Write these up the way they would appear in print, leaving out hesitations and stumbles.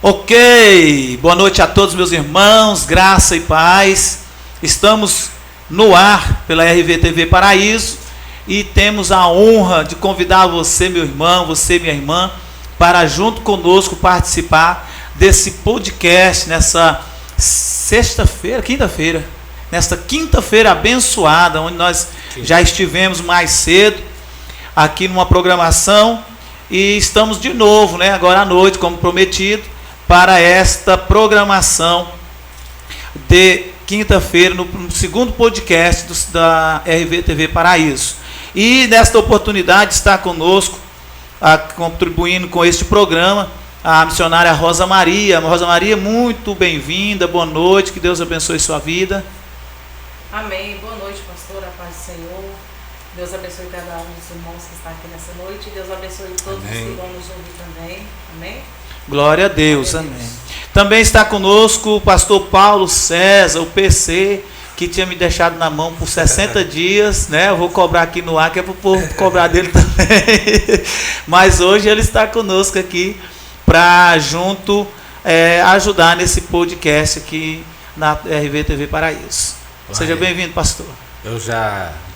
Ok, boa noite a todos meus irmãos, graça e paz. Estamos no ar pela RVTV Paraíso e temos a honra de convidar você, meu irmão, você, minha irmã, para junto conosco participar desse podcast nessa nesta quinta-feira abençoada, onde nós já estivemos mais cedo aqui numa programação e estamos de novo, agora à noite, como prometido, para esta programação de quinta-feira, no segundo podcast da RVTV Paraíso. E nesta oportunidade está conosco, contribuindo com este programa, a missionária Rosa Maria. Rosa Maria, muito bem-vinda, boa noite, que Deus abençoe sua vida. Amém, boa noite, pastor, a paz do Senhor. Deus abençoe cada um dos irmãos que está aqui nessa noite. Deus abençoe todos que vão nos ouvir também. Amém. Glória a Deus, amém. Também está conosco o pastor Paulo César, o PC, que tinha me deixado na mão por 60 dias, Eu vou cobrar aqui no ar, que é para o povo cobrar dele também. Mas hoje ele está conosco aqui para ajudar nesse podcast aqui na RVTV Paraíso. Seja bem-vindo, pastor.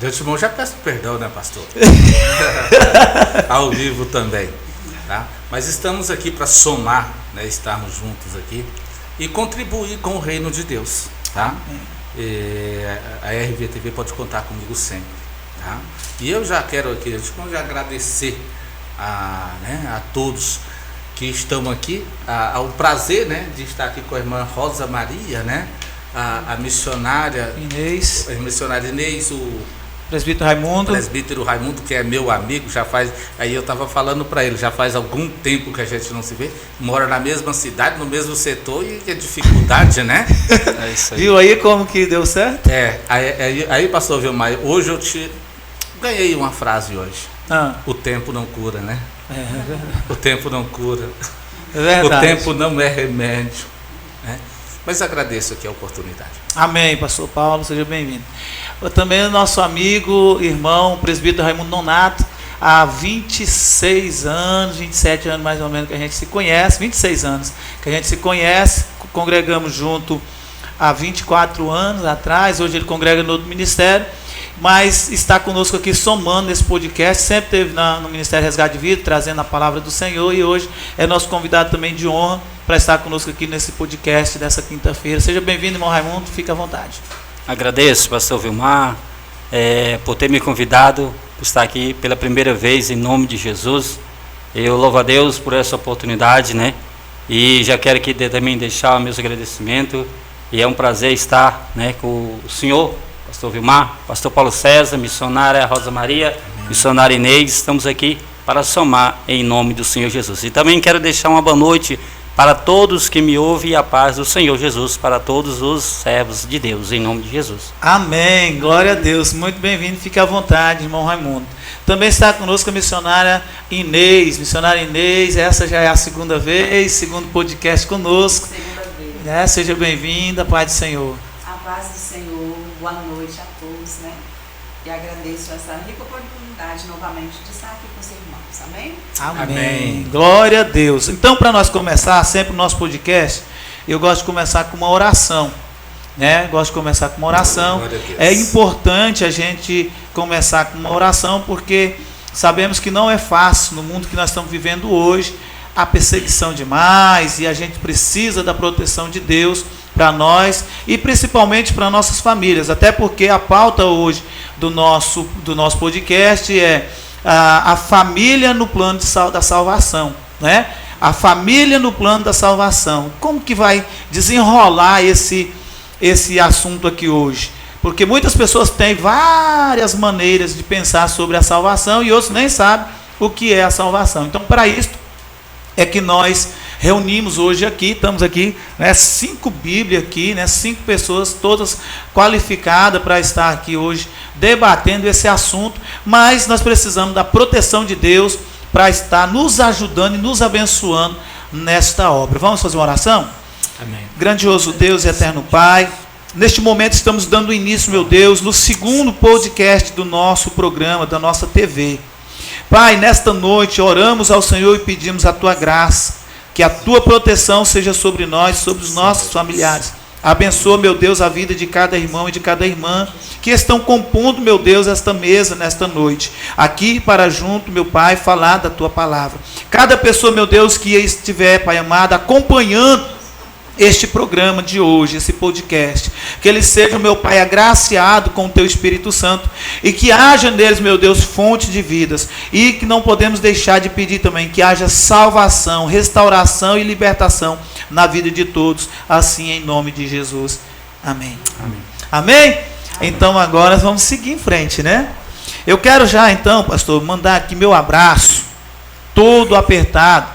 De antemão já peço perdão, pastor? Ao vivo também, tá? Mas estamos aqui para somar, estarmos juntos aqui e contribuir com o reino de Deus, tá? A RVTV pode contar comigo sempre, tá? E eu já quero aqui, já agradecer a todos que estão aqui, ao prazer, de estar aqui com a irmã Rosa Maria, a missionária Inês, o presbítero Raimundo, que é meu amigo, aí eu estava falando para ele, já faz algum tempo que a gente não se vê, mora na mesma cidade, no mesmo setor, e que dificuldade, É isso aí. Viu aí como que deu certo? Aí pastor Vilmar, hoje eu ganhei uma frase hoje. O tempo não cura, O tempo não cura. É verdade. O tempo não é remédio, Mas agradeço aqui a oportunidade. Amém, pastor Paulo, seja bem-vindo. Também o nosso amigo, irmão, presbítero Raimundo Nonato, há 26 anos, 27 anos mais ou menos que a gente se conhece, 26 anos que a gente se conhece, congregamos junto há 24 anos atrás, hoje ele congrega no outro ministério, mas está conosco aqui somando nesse podcast, sempre esteve no Ministério Resgate de Vida, trazendo a palavra do Senhor, e hoje é nosso convidado também de honra para estar conosco aqui nesse podcast dessa quinta-feira. Seja bem-vindo, irmão Raimundo, fique à vontade. Agradeço, pastor Vilmar, por ter me convidado, por estar aqui pela primeira vez, em nome de Jesus. Eu louvo a Deus por essa oportunidade, E já quero aqui também deixar meus agradecimentos, e é um prazer estar, com o senhor, pastor Vilmar, pastor Paulo César, missionária Rosa Maria, missionária Inês. Estamos aqui para somar em nome do Senhor Jesus. E também quero deixar uma boa noite para todos que me ouvem, e a paz do Senhor Jesus para todos os servos de Deus, em nome de Jesus. Amém, glória a Deus, muito bem-vindo, fique à vontade, irmão Raimundo. Também está conosco a missionária Inês, essa já é a segunda vez, segundo podcast conosco. Segunda vez. Seja bem-vinda, paz do Senhor. A paz do Senhor, boa noite a todos, E agradeço essa rica oportunidade novamente de estar aqui com os irmãos, amém? Amém. Glória a Deus. Então, para nós começar sempre o nosso podcast, eu gosto de começar com uma oração, É importante a gente começar com uma oração, porque sabemos que não é fácil no mundo que nós estamos vivendo hoje, há perseguição demais, e a gente precisa da proteção de Deus para nós e principalmente para nossas famílias, até porque a pauta hoje do nosso podcast é a família no plano da salvação, A família no plano da salvação. Como que vai desenrolar esse assunto aqui hoje? Porque muitas pessoas têm várias maneiras de pensar sobre a salvação e outros nem sabem o que é a salvação. Então, para isso é que nós reunimos hoje aqui, estamos aqui, 5 Bíblias aqui, 5 pessoas, todas qualificadas para estar aqui hoje debatendo esse assunto, mas nós precisamos da proteção de Deus para estar nos ajudando e nos abençoando nesta obra. Vamos fazer uma oração? Amém. Grandioso Deus e eterno Pai, neste momento estamos dando início, meu Deus, no segundo podcast do nosso programa, da nossa TV. Pai, nesta noite oramos ao Senhor e pedimos a Tua graça, Que a tua proteção seja sobre nós, sobre os nossos familiares. Abençoa, meu Deus, a vida de cada irmão e de cada irmã que estão compondo, meu Deus, esta mesa nesta noite. Aqui para junto, meu Pai, falar da tua palavra. Cada pessoa, meu Deus, que estiver, Pai amado, acompanhando este programa de hoje, esse podcast, que ele seja, meu Pai, agraciado com o teu Espírito Santo e que haja neles, meu Deus, fonte de vidas, e que não podemos deixar de pedir também que haja salvação, restauração e libertação na vida de todos, assim em nome de Jesus. Amém. Amém. Amém? Então agora vamos seguir em frente, né? Eu quero já então, pastor, mandar aqui meu abraço todo apertado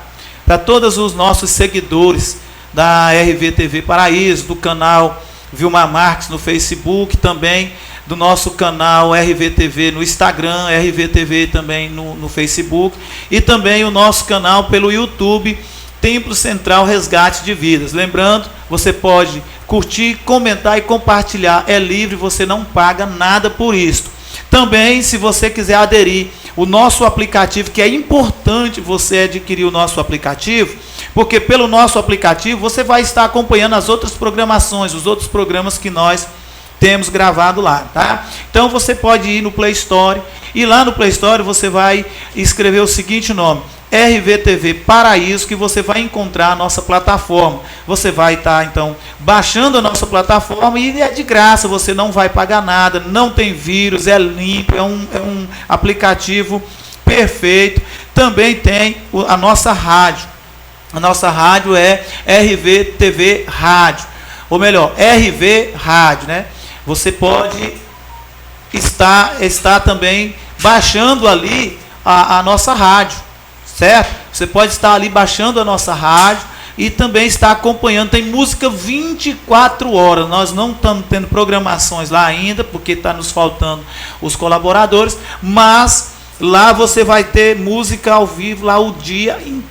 para todos os nossos seguidores da RVTV Paraíso, do canal Vilmar Marques no Facebook, também do nosso canal RVTV no Instagram, RVTV também no Facebook, e também o nosso canal pelo YouTube, Templo Central Resgate de Vidas. Lembrando, você pode curtir, comentar e compartilhar, é livre, você não paga nada por isso. Também, se você quiser aderir o nosso aplicativo, que é importante você adquirir o nosso aplicativo, porque pelo nosso aplicativo você vai estar acompanhando as outras programações, os outros programas que nós temos gravado lá, tá? Então você pode ir no Play Store, e lá no Play Store você vai escrever o seguinte nome: RVTV Paraíso, que você vai encontrar a nossa plataforma. Você vai estar, então, baixando a nossa plataforma e é de graça, você não vai pagar nada, não tem vírus, é limpo, é um aplicativo perfeito. Também tem a nossa rádio. A nossa rádio é RVTV Rádio, ou melhor, RV Rádio, né? Você pode estar também baixando ali a nossa rádio, certo? Você pode estar ali baixando a nossa rádio e também estar acompanhando. Tem música 24 horas. Nós não estamos tendo programações lá ainda, porque está nos faltando os colaboradores, mas lá você vai ter música ao vivo lá o dia inteiro.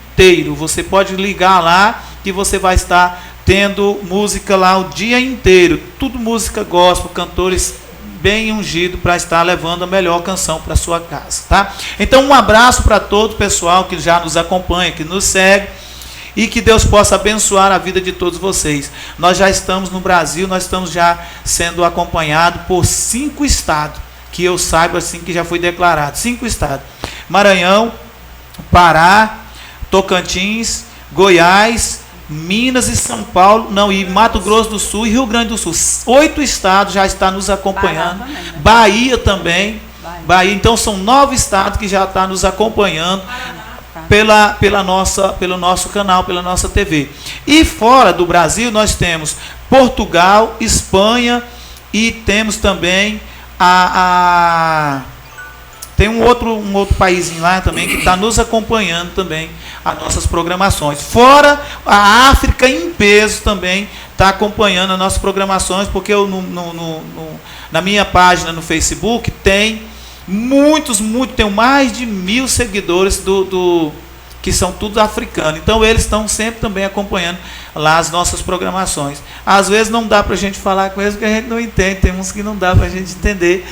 Você pode ligar lá que você vai estar tendo música lá o dia inteiro. Tudo música gospel, cantores bem ungido para estar levando a melhor canção para sua casa, tá? Então um abraço para todo o pessoal que já nos acompanha, que nos segue, e que Deus possa abençoar a vida de todos vocês. Nós já estamos no Brasil, nós estamos já sendo acompanhados por 5 estados, que eu saiba assim que já foi declarado, 5 estados: Maranhão, Pará, Tocantins, Goiás, Minas e São Paulo, e Mato Grosso do Sul e Rio Grande do Sul. 8 estados já estão nos acompanhando. Também, né? Bahia também. Bahia. Então são 9 estados que já estão nos acompanhando pelo nosso canal, pela nossa TV. E fora do Brasil nós temos Portugal, Espanha, e temos também tem um outro país lá também que está nos acompanhando também as nossas programações. Fora a África em peso também está acompanhando as nossas programações, porque eu, na minha página no Facebook tem tenho mais de 1000 seguidores que são todos africanos. Então eles estão sempre também acompanhando lá as nossas programações. Às vezes não dá para a gente falar com eles porque a gente não entende, tem uns que não dá para a gente entender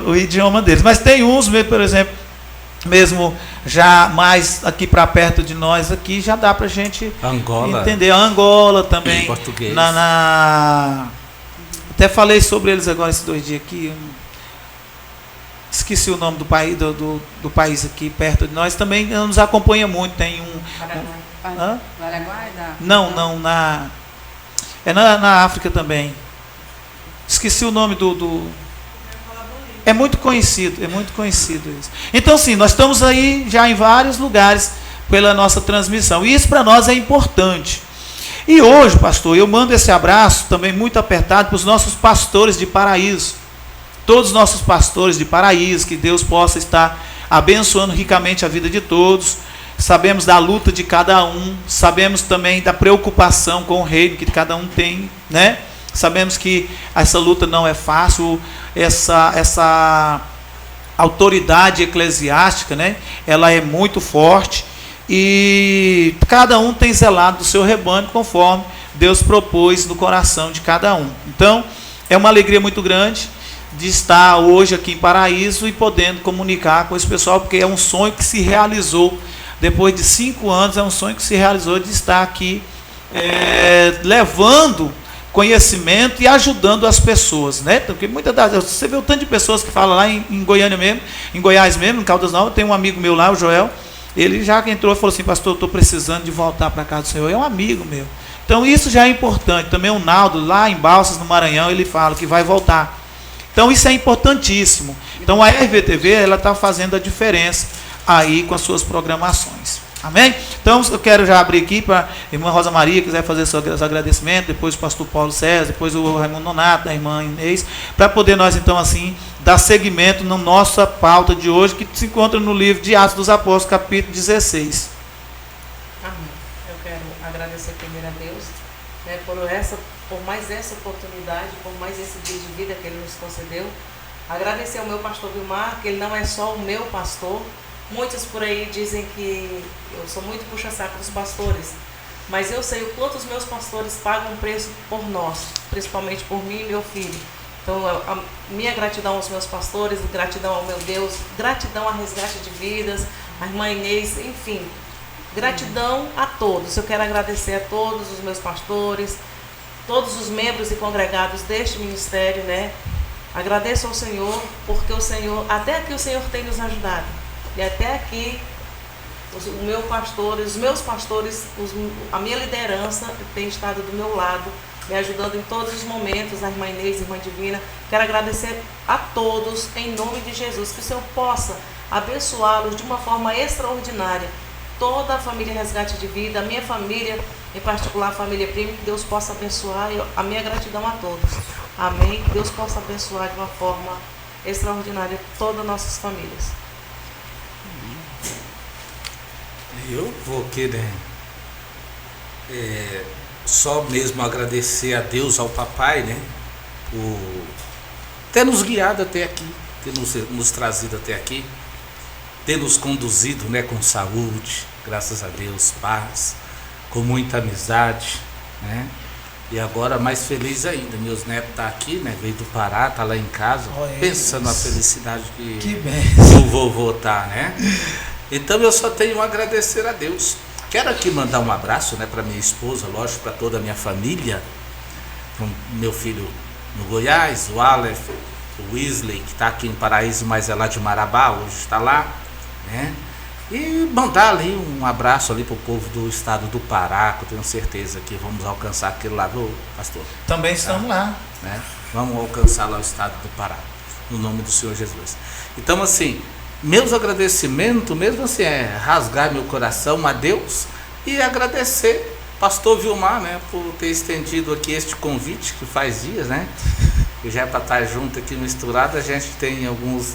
o idioma deles. Mas tem uns, por exemplo, mesmo já mais aqui para perto de nós, aqui já dá para a gente entender. A Angola também. Em português. Até falei sobre eles agora esses 2 dias aqui. Esqueci o nome do país, do país aqui perto de nós, também nos acompanha muito. Tem Paraguai? Não, na África também. Esqueci o nome é muito conhecido isso. Então sim, nós estamos aí já em vários lugares pela nossa transmissão, e isso para nós é importante. E hoje, pastor, eu mando esse abraço também muito apertado para os nossos pastores de Paraíso. Todos os nossos pastores de Paraíso, que Deus possa estar abençoando ricamente a vida de todos. Sabemos da luta de cada um, sabemos também da preocupação com o reino que cada um tem, né? Sabemos que essa luta não é fácil, essa autoridade eclesiástica, né? Ela é muito forte, e cada um tem zelado do seu rebanho conforme Deus propôs no coração de cada um. Então, é uma alegria muito grande de estar hoje aqui em Paraíso e podendo comunicar com esse pessoal, porque é um sonho que se realizou depois de 5 anos, é um sonho que se realizou de estar aqui levando conhecimento e ajudando as pessoas, né? Porque muitas das vezes você vê o tanto de pessoas que falam lá em Goiânia mesmo, em Goiás mesmo, em Caldas Novas. Tem um amigo meu lá, o Joel, ele já entrou e falou assim: pastor, eu estou precisando de voltar para a casa do Senhor. É um amigo meu. Então isso já é importante. Também o Naldo, lá em Balsas, no Maranhão, ele fala que vai voltar. Então isso é importantíssimo. Então a RVTV, ela está fazendo a diferença aí com as suas programações. Amém? Então eu quero já abrir aqui para a irmã Rosa Maria, quiser fazer seus agradecimentos, depois o pastor Paulo César, depois o Raimundo Nonato, a irmã Inês, para poder nós então assim dar seguimento na nossa pauta de hoje, que se encontra no livro de Atos dos Apóstolos, capítulo 16. Amém. Eu quero agradecer primeiro a Deus, né, por mais essa oportunidade, por mais esse dia de vida que Ele nos concedeu. Agradecer ao meu pastor Vilmar, que ele não é só o meu pastor. Muitos por aí dizem que eu sou muito puxa-saco dos pastores, mas eu sei o quanto os meus pastores pagam preço por nós, principalmente por mim e meu filho. Então, a minha gratidão aos meus pastores, gratidão ao meu Deus, gratidão a Resgate de Vidas, a irmã Inês, enfim, gratidão a todos. Eu quero agradecer a todos os meus pastores, todos os membros e congregados deste ministério, né? Agradeço ao Senhor, porque o Senhor, até aqui o Senhor tem nos ajudado. E até aqui, o meu pastor, os meus pastores, a minha liderança tem estado do meu lado, me ajudando em todos os momentos, a irmã Inês, a irmã Divina. Quero agradecer a todos, em nome de Jesus, que o Senhor possa abençoá-los de uma forma extraordinária. Toda a família Resgate de Vida, a minha família, em particular a família Primo, que Deus possa abençoar, a minha gratidão a todos. Amém? Que Deus possa abençoar de uma forma extraordinária todas as nossas famílias. Eu vou querer só mesmo agradecer a Deus, ao papai, né, por ter nos guiado até aqui, ter nos trazido até aqui, ter nos conduzido, né, com saúde, graças a Deus, paz, com muita amizade, né, e agora mais feliz ainda, meus netos estão aqui, né, veio do Pará, tá lá em casa, pensando na felicidade que o vovô tá, né. Então eu só tenho a agradecer a Deus. Quero aqui mandar um abraço, né, para minha esposa, lógico, para toda a minha família, para meu filho no Goiás, o Aleph, o Wesley, que está aqui em Paraíso, mas é lá de Marabá, hoje está lá, né? E mandar ali um abraço ali para o povo do estado do Pará, que eu tenho certeza que vamos alcançar aquele lá, viu, pastor? Também estamos lá. Né? Vamos alcançar lá o estado do Pará, no nome do Senhor Jesus. Então, assim, meus agradecimentos, mesmo assim, é rasgar meu coração a Deus e agradecer pastor Vilmar, né, por ter estendido aqui este convite, que faz dias, né, que já é para estar junto aqui misturado. A gente tem alguns,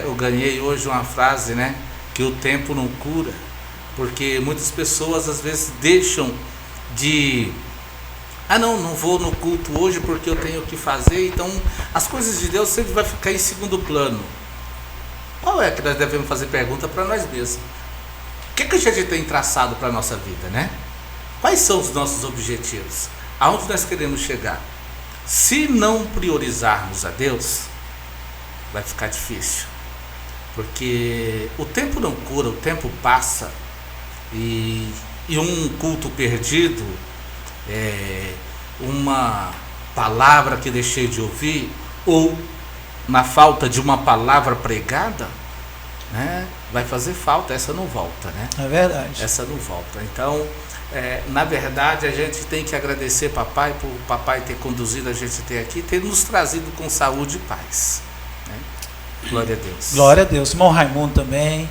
eu ganhei hoje uma frase, né, que o tempo não cura, porque muitas pessoas às vezes deixam de, não vou no culto hoje porque eu tenho que fazer, então as coisas de Deus sempre vai ficar em segundo plano. Qual é que nós devemos fazer pergunta para nós mesmos? O que a gente tem traçado para a nossa vida, né? Quais são os nossos objetivos? Aonde nós queremos chegar? Se não priorizarmos a Deus, vai ficar difícil. Porque o tempo não cura, o tempo passa. E um culto perdido, uma palavra que deixei de ouvir, ou na falta de uma palavra pregada, né, vai fazer falta, essa não volta, né? É verdade. Essa não volta. Então, na verdade, a gente tem que agradecer papai, por papai ter conduzido a gente até aqui, ter nos trazido com saúde e paz, né? Glória a Deus. Glória a Deus. Irmão Raimundo também.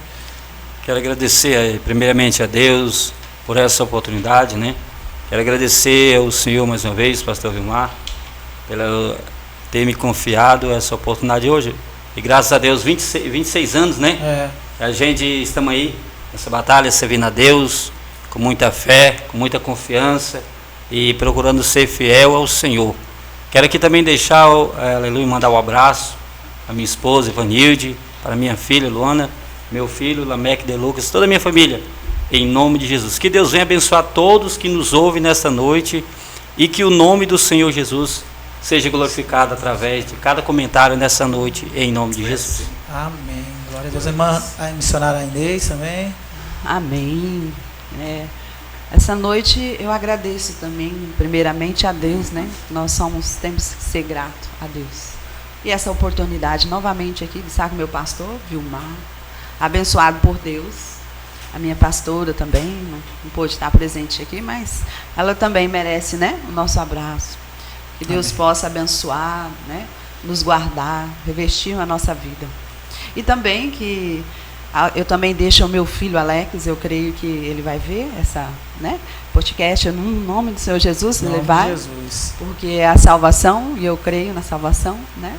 Quero agradecer primeiramente a Deus por essa oportunidade, né? Quero agradecer ao Senhor mais uma vez, pastor Vilmar, pela ter me confiado essa oportunidade hoje. E graças a Deus, 26 anos, né? A gente estamos aí nessa batalha, servindo a Deus com muita fé, com muita confiança e procurando ser fiel ao Senhor. Quero aqui também deixar, aleluia, mandar um abraço à minha esposa, Ivanilde, para minha filha, Luana, meu filho, Lameque de Lucas, toda a minha família, em nome de Jesus. Que Deus venha abençoar todos que nos ouvem nesta noite e que o nome do Senhor Jesus seja glorificado através de cada comentário nessa noite, em nome de Jesus. Amém. Glória a Deus. Irmã, a missionária Inês também. Amém. Essa noite eu agradeço também, primeiramente a Deus, né? Temos que ser gratos a Deus. E essa oportunidade novamente aqui de estar com meu pastor, Vilmar, abençoado por Deus. A minha pastora também, não pôde estar presente aqui, mas ela também merece, né, o nosso abraço. Que Deus possa abençoar, né, nos guardar, revestir a nossa vida. E também que eu também deixo o meu filho Alex, eu creio que ele vai ver essa, né, podcast, no nome do Senhor Jesus, ele vai, Jesus. Porque é a salvação, e eu creio na salvação, né,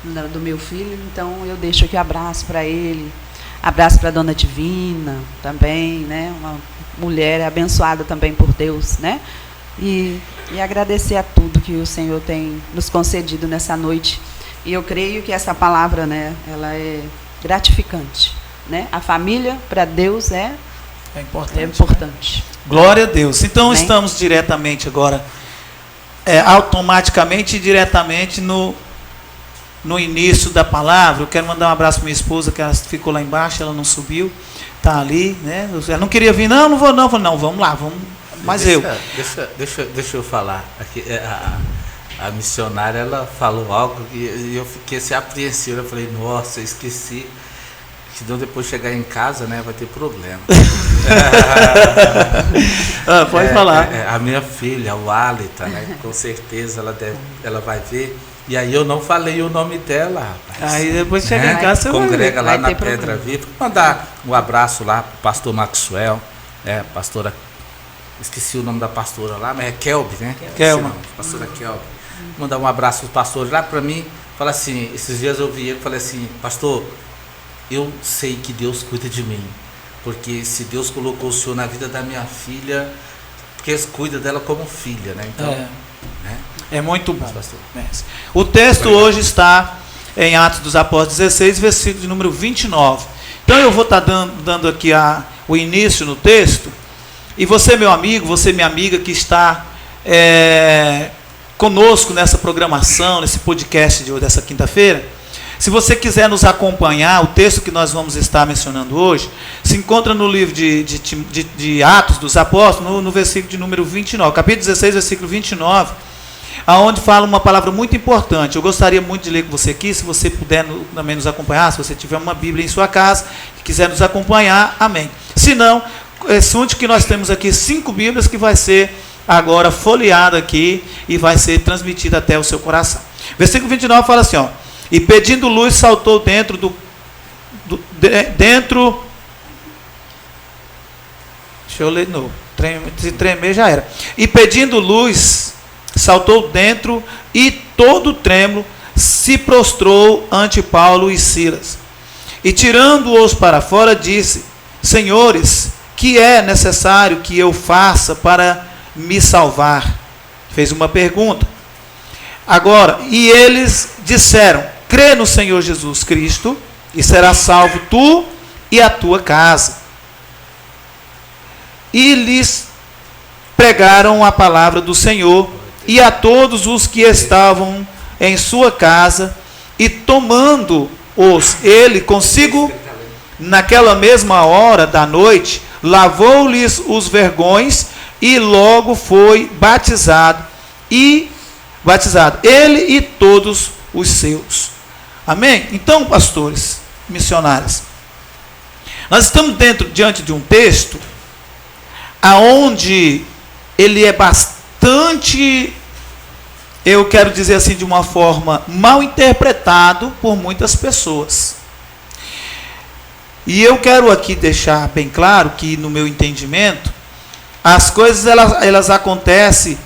do meu filho. Então eu deixo aqui um abraço para ele, abraço para a Dona Divina também, né, uma mulher abençoada também por Deus, né, e agradecer a tudo que o Senhor tem nos concedido nessa noite. E eu creio que essa palavra, né, ela é gratificante, né? A família para Deus é importante. Né? Glória a Deus. Então Amém? Estamos diretamente agora, automaticamente e diretamente no início da palavra. Eu quero mandar um abraço para minha esposa, que ela ficou lá embaixo, ela não subiu, está ali, né? Ela não queria vir, não vou não. Falei, não, vamos lá, vamos. Mas Deixa eu falar aqui. A missionária, ela falou algo e eu fiquei assim apreensivo. Eu falei, nossa, eu esqueci. Senão depois chegar em casa, né, vai ter problema. Pode falar. A minha filha, o Alita, né, com certeza ela vai ver. E aí eu não falei o nome dela, rapaz. Aí depois chega em casa, você congrega lá na problema. Pedra Viva. Vou mandar um abraço lá pro pastor Maxwell, pastora. Esqueci o nome da pastora lá, mas é Kelby, né? Kelma. Pastora Kelby. Vou mandar um abraço para os pastores lá para mim. Fala assim, esses dias eu vi ele, falei assim, pastor, eu sei que Deus cuida de mim, porque se Deus colocou o Senhor na vida da minha filha, porque Ele cuida dela como filha, né? Então, né? É muito bom. O texto hoje está em Atos dos Apóstolos 16, versículo de número 29. Então eu vou estar dando aqui o início no texto, e você, meu amigo, você, minha amiga, que está conosco nessa programação, nesse podcast dessa quinta-feira, se você quiser nos acompanhar, o texto que nós vamos estar mencionando hoje se encontra no livro de Atos dos Apóstolos, no versículo de número 29, capítulo 16, versículo 29, aonde fala uma palavra muito importante. Eu gostaria muito de ler com você aqui, se você puder também nos acompanhar, se você tiver uma Bíblia em sua casa e quiser nos acompanhar, amém. Se não, assunto que nós temos aqui 5 Bíblias que vai ser agora folheada aqui e vai ser transmitida até o seu coração. Versículo 29 fala assim, e pedindo luz saltou dentro deixa eu ler de novo, se tremer já era. E pedindo luz saltou dentro e todo trêmulo se prostrou ante Paulo e Silas. E tirando-os para fora disse, senhores, que é necessário que eu faça para me salvar? Fez uma pergunta. Agora, e eles disseram, crê no Senhor Jesus Cristo e serás salvo tu e a tua casa. E lhes pregaram a palavra do Senhor e a todos os que estavam em sua casa, e tomando-os ele consigo naquela mesma hora da noite, lavou-lhes os vergões e logo foi batizado, ele e todos os seus. Amém? Então, pastores, missionários, nós estamos diante de um texto aonde ele é bastante, eu quero dizer assim, de uma forma mal interpretado por muitas pessoas. E eu quero aqui deixar bem claro que, no meu entendimento, as coisas elas acontecem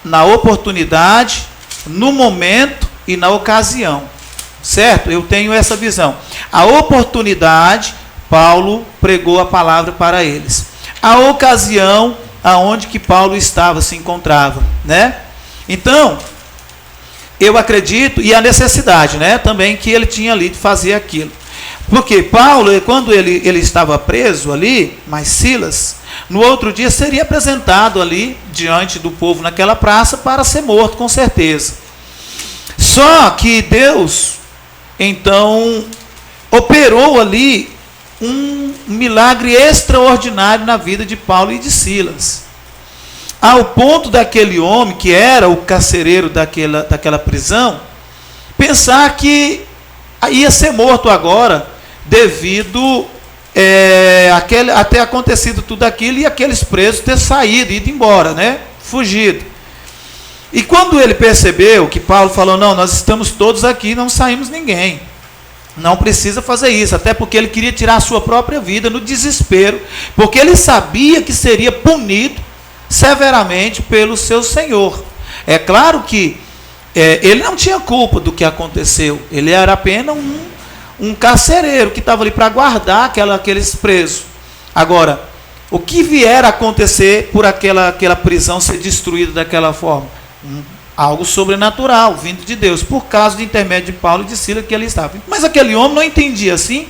na oportunidade, no momento e na ocasião. Certo? Eu tenho essa visão. A oportunidade, Paulo pregou a palavra para eles. A ocasião, aonde que Paulo se encontrava, né? Então, eu acredito, e a necessidade, né, também que ele tinha ali de fazer aquilo. Porque Paulo, quando ele estava preso ali, mas Silas, no outro dia seria apresentado ali diante do povo naquela praça para ser morto, com certeza. Só que Deus, então, operou ali um milagre extraordinário na vida de Paulo e de Silas. Ao ponto daquele homem, que era o carcereiro daquela prisão, pensar que ia ser morto agora, devido a ter acontecido tudo aquilo e aqueles presos ter saído, ido embora, né? Fugido. E quando ele percebeu que Paulo falou, não, nós estamos todos aqui, não saímos ninguém. Não precisa fazer isso, até porque ele queria tirar a sua própria vida no desespero, porque ele sabia que seria punido severamente pelo seu Senhor. É claro que ele não tinha culpa do que aconteceu, ele era apenas um carcereiro que estava ali para guardar aqueles presos. Agora, o que vier a acontecer por aquela prisão ser destruída daquela forma? Algo sobrenatural, vindo de Deus, por causa do intermédio de Paulo e de Silas que ali estava. Mas aquele homem não entendia assim,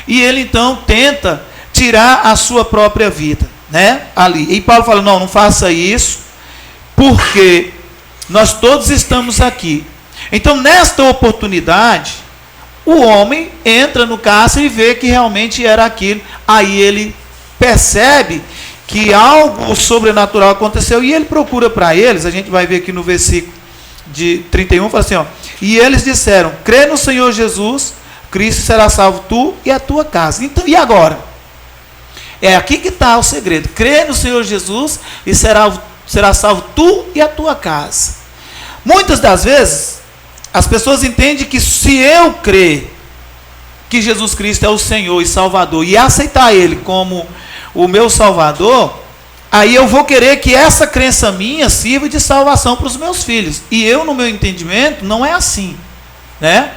e ele então tenta tirar a sua própria vida, né? Ali. E Paulo fala, não faça isso, porque nós todos estamos aqui. Então, nesta oportunidade, o homem entra no cárcere e vê que realmente era aquilo. Aí ele percebe que algo sobrenatural aconteceu e ele procura para eles. A gente vai ver aqui no versículo de 31, fala assim, e eles disseram, crê no Senhor Jesus Cristo, será salvo tu e a tua casa. Então, e agora? É aqui que está o segredo. Crê no Senhor Jesus e será salvo tu e a tua casa. Muitas das vezes as pessoas entendem que se eu crer que Jesus Cristo é o Senhor e Salvador e aceitar Ele como o meu Salvador, aí eu vou querer que essa crença minha sirva de salvação para os meus filhos. E eu, no meu entendimento, não é assim, né?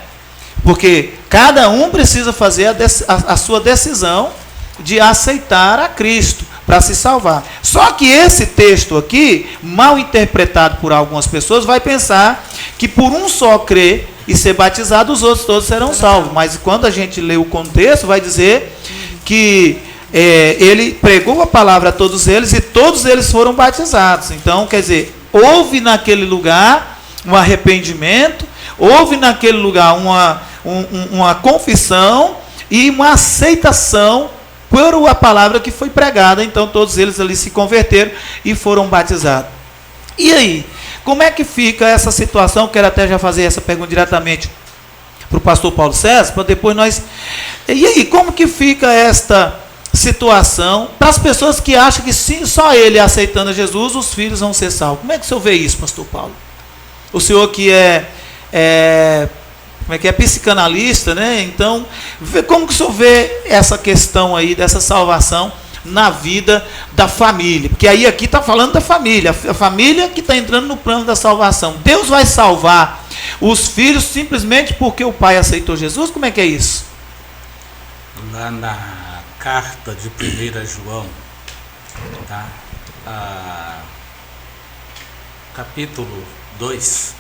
Porque cada um precisa fazer a sua decisão de aceitar a Cristo para se salvar. Só que esse texto aqui, mal interpretado por algumas pessoas, vai pensar que por um só crer e ser batizado, os outros todos serão salvos. Mas quando a gente lê o contexto, vai dizer que ele pregou a palavra a todos eles e todos eles foram batizados. Então, quer dizer, houve naquele lugar um arrependimento, houve naquele lugar uma confissão e uma aceitação por a palavra que foi pregada. Então todos eles ali se converteram e foram batizados. E aí, como é que fica essa situação? Quero até já fazer essa pergunta diretamente para o pastor Paulo César, para depois nós... E aí, como que fica esta situação para as pessoas que acham que sim, só ele aceitando a Jesus, os filhos vão ser salvos? Como é que o senhor vê isso, pastor Paulo? O senhor que como é que é, psicanalista, né? Então, como que o senhor vê essa questão aí dessa salvação na vida da família? Porque aí aqui está falando da família, a família que está entrando no plano da salvação. Deus vai salvar os filhos simplesmente porque o pai aceitou Jesus? Como é que é isso? Lá na carta de 1 João, tá? Capítulo 2,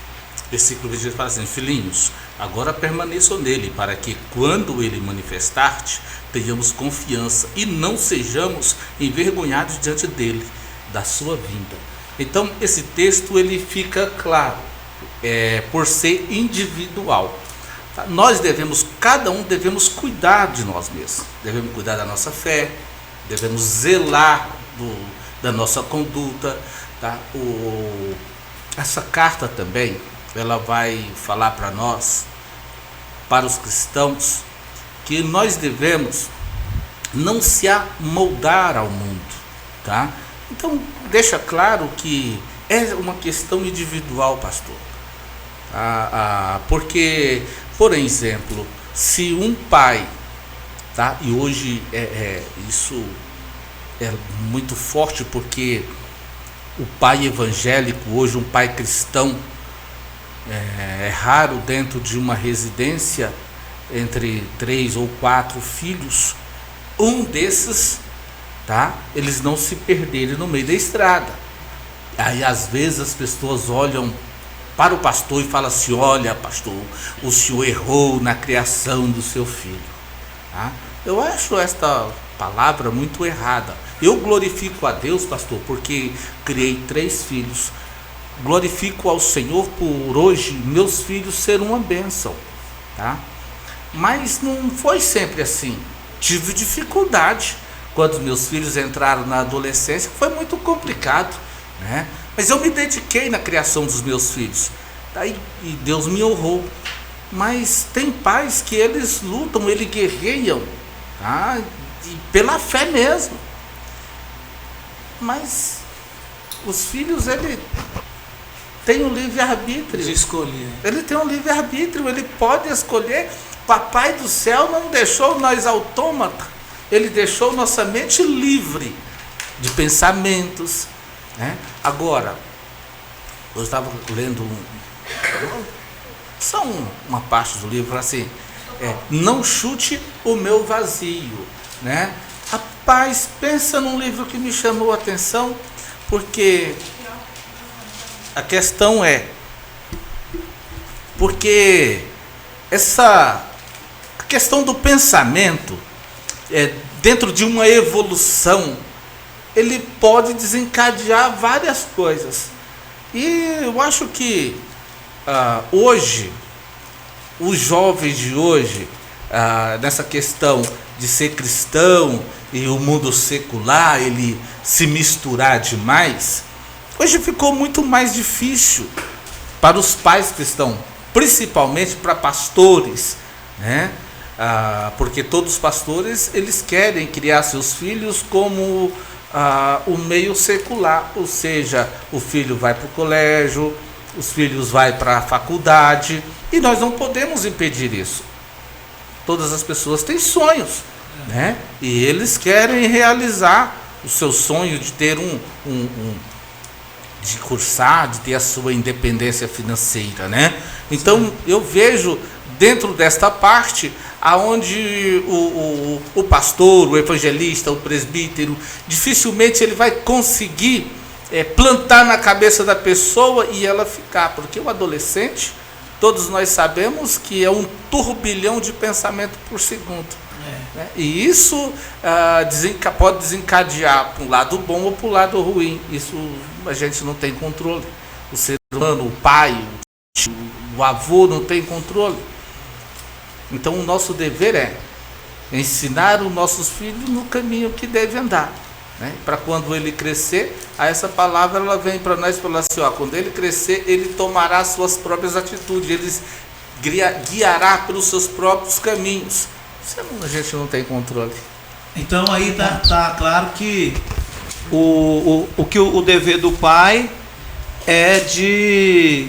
versículo 23, fala assim: filhinhos, agora permaneçam nele, para que quando ele manifestar-te, tenhamos confiança e não sejamos envergonhados diante dele, da sua vinda. Então esse texto ele fica claro, por ser individual. Nós devemos, cada um devemos cuidar de nós mesmos, devemos cuidar da nossa fé, devemos zelar da nossa conduta, tá? Essa carta também, ela vai falar para nós, para os cristãos, que nós devemos não se amoldar ao mundo, tá? Então, deixa claro que é uma questão individual, pastor. Porque, por exemplo, se um pai, tá? E hoje isso é muito forte, porque o pai evangélico, hoje um pai cristão, é raro dentro de uma residência entre 3 ou 4 filhos, um desses, tá? Eles não se perderem no meio da estrada. Aí às vezes as pessoas olham para o pastor e falam assim: olha, pastor, o senhor errou na criação do seu filho, tá? Eu acho esta palavra muito errada. Eu glorifico a Deus, pastor, porque criei 3 filhos. Glorifico ao Senhor por hoje meus filhos serem uma bênção, tá? Mas não foi sempre assim. tive dificuldade quando meus filhos entraram na adolescência, foi muito complicado, né? Mas eu me dediquei na criação dos meus filhos, daí, e Deus me honrou. Mas tem pais que eles lutam, eles guerreiam, tá? E pela fé mesmo. Mas os filhos, ele tem um livre-arbítrio. De escolher. Ele tem um livre-arbítrio, ele pode escolher. Papai do céu não deixou nós autômatas, ele deixou nossa mente livre de pensamentos, né? Agora, eu estava lendo só uma parte do livro assim, não chute o meu vazio, né? Rapaz, pensa num livro que me chamou a atenção, porque a questão porque a questão do pensamento, dentro de uma evolução, ele pode desencadear várias coisas. E eu acho que hoje, os jovens de hoje, nessa questão de ser cristão e o mundo secular, ele se misturar demais, hoje ficou muito mais difícil para os pais cristãos, principalmente para pastores, né? Porque todos os pastores, eles querem criar seus filhos como o meio secular, ou seja, o filho vai para o colégio, os filhos vão para a faculdade, e nós não podemos impedir isso. Todas as pessoas têm sonhos, né? E eles querem realizar o seu sonho de ter de cursar, de ter a sua independência financeira, né? Então eu vejo dentro desta parte aonde o pastor, o evangelista, o presbítero, dificilmente ele vai conseguir plantar na cabeça da pessoa e ela ficar, porque o adolescente, todos nós sabemos que é um turbilhão de pensamento por segundo, né? E isso pode desencadear para um lado bom ou para o lado ruim. Isso a gente não tem controle. O ser humano, o pai, o avô não tem controle. Então o nosso dever é ensinar os nossos filhos no caminho que deve andar, né? Para quando ele crescer, essa palavra ela vem para nós e fala assim, quando ele crescer, ele tomará suas próprias atitudes, ele guiará pelos seus próprios caminhos. A gente não tem controle. Então aí tá claro que o dever do pai é de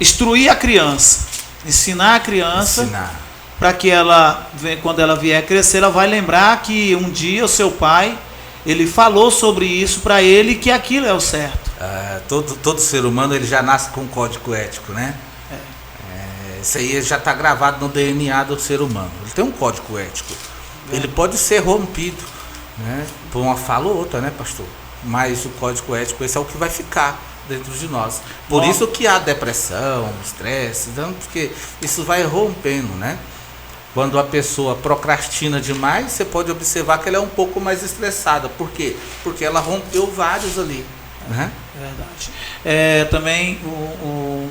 instruir a criança, ensinar a criança, para que ela, quando ela vier crescer, ela vai lembrar que um dia o seu pai, ele falou sobre isso para ele, que aquilo é o certo. Todo ser humano, ele já nasce com um código ético, né? Isso aí já está gravado no DNA do ser humano. Ele tem um código ético. Ele pode ser rompido, né, por uma fala ou outra, né, pastor? Mas o código ético, esse é o que vai ficar dentro de nós. Por isso que há depressão, estresse, porque isso vai rompendo, né? Quando a pessoa procrastina demais, você pode observar que ela é um pouco mais estressada. Por quê? Porque ela rompeu vários ali, né? Verdade. Também o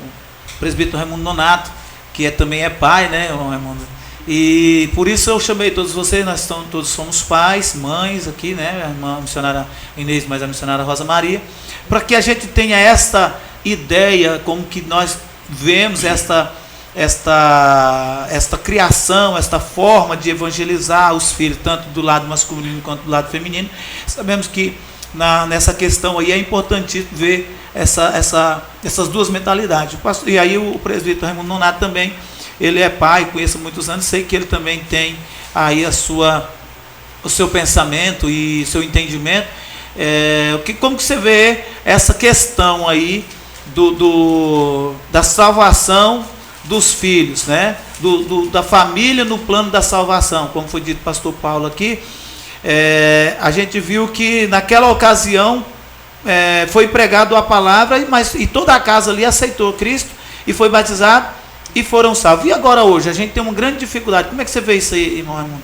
presbítero Raimundo Nonato, que também é pai, né, Raimundo? E por isso eu chamei todos vocês, todos somos pais, mães aqui, né? A irmã missionária Inês, mas a missionária Rosa Maria, para que a gente tenha esta ideia, como que nós vemos esta criação, esta forma de evangelizar os filhos, tanto do lado masculino quanto do lado feminino. Sabemos que nessa questão aí é importante ver essas duas mentalidades. E aí o presbítero Raimundo Nonato também, ele é pai, conheço há muitos anos, sei que ele também tem aí o seu pensamento e seu entendimento. Como que você vê essa questão aí da salvação dos filhos, né? Da família no plano da salvação, como foi dito pastor Paulo aqui. A gente viu que naquela ocasião foi pregado a palavra, e toda a casa ali aceitou Cristo e foi batizado e foram salvos. E agora hoje a gente tem uma grande dificuldade. Como é que você vê isso aí, irmão Raimundo?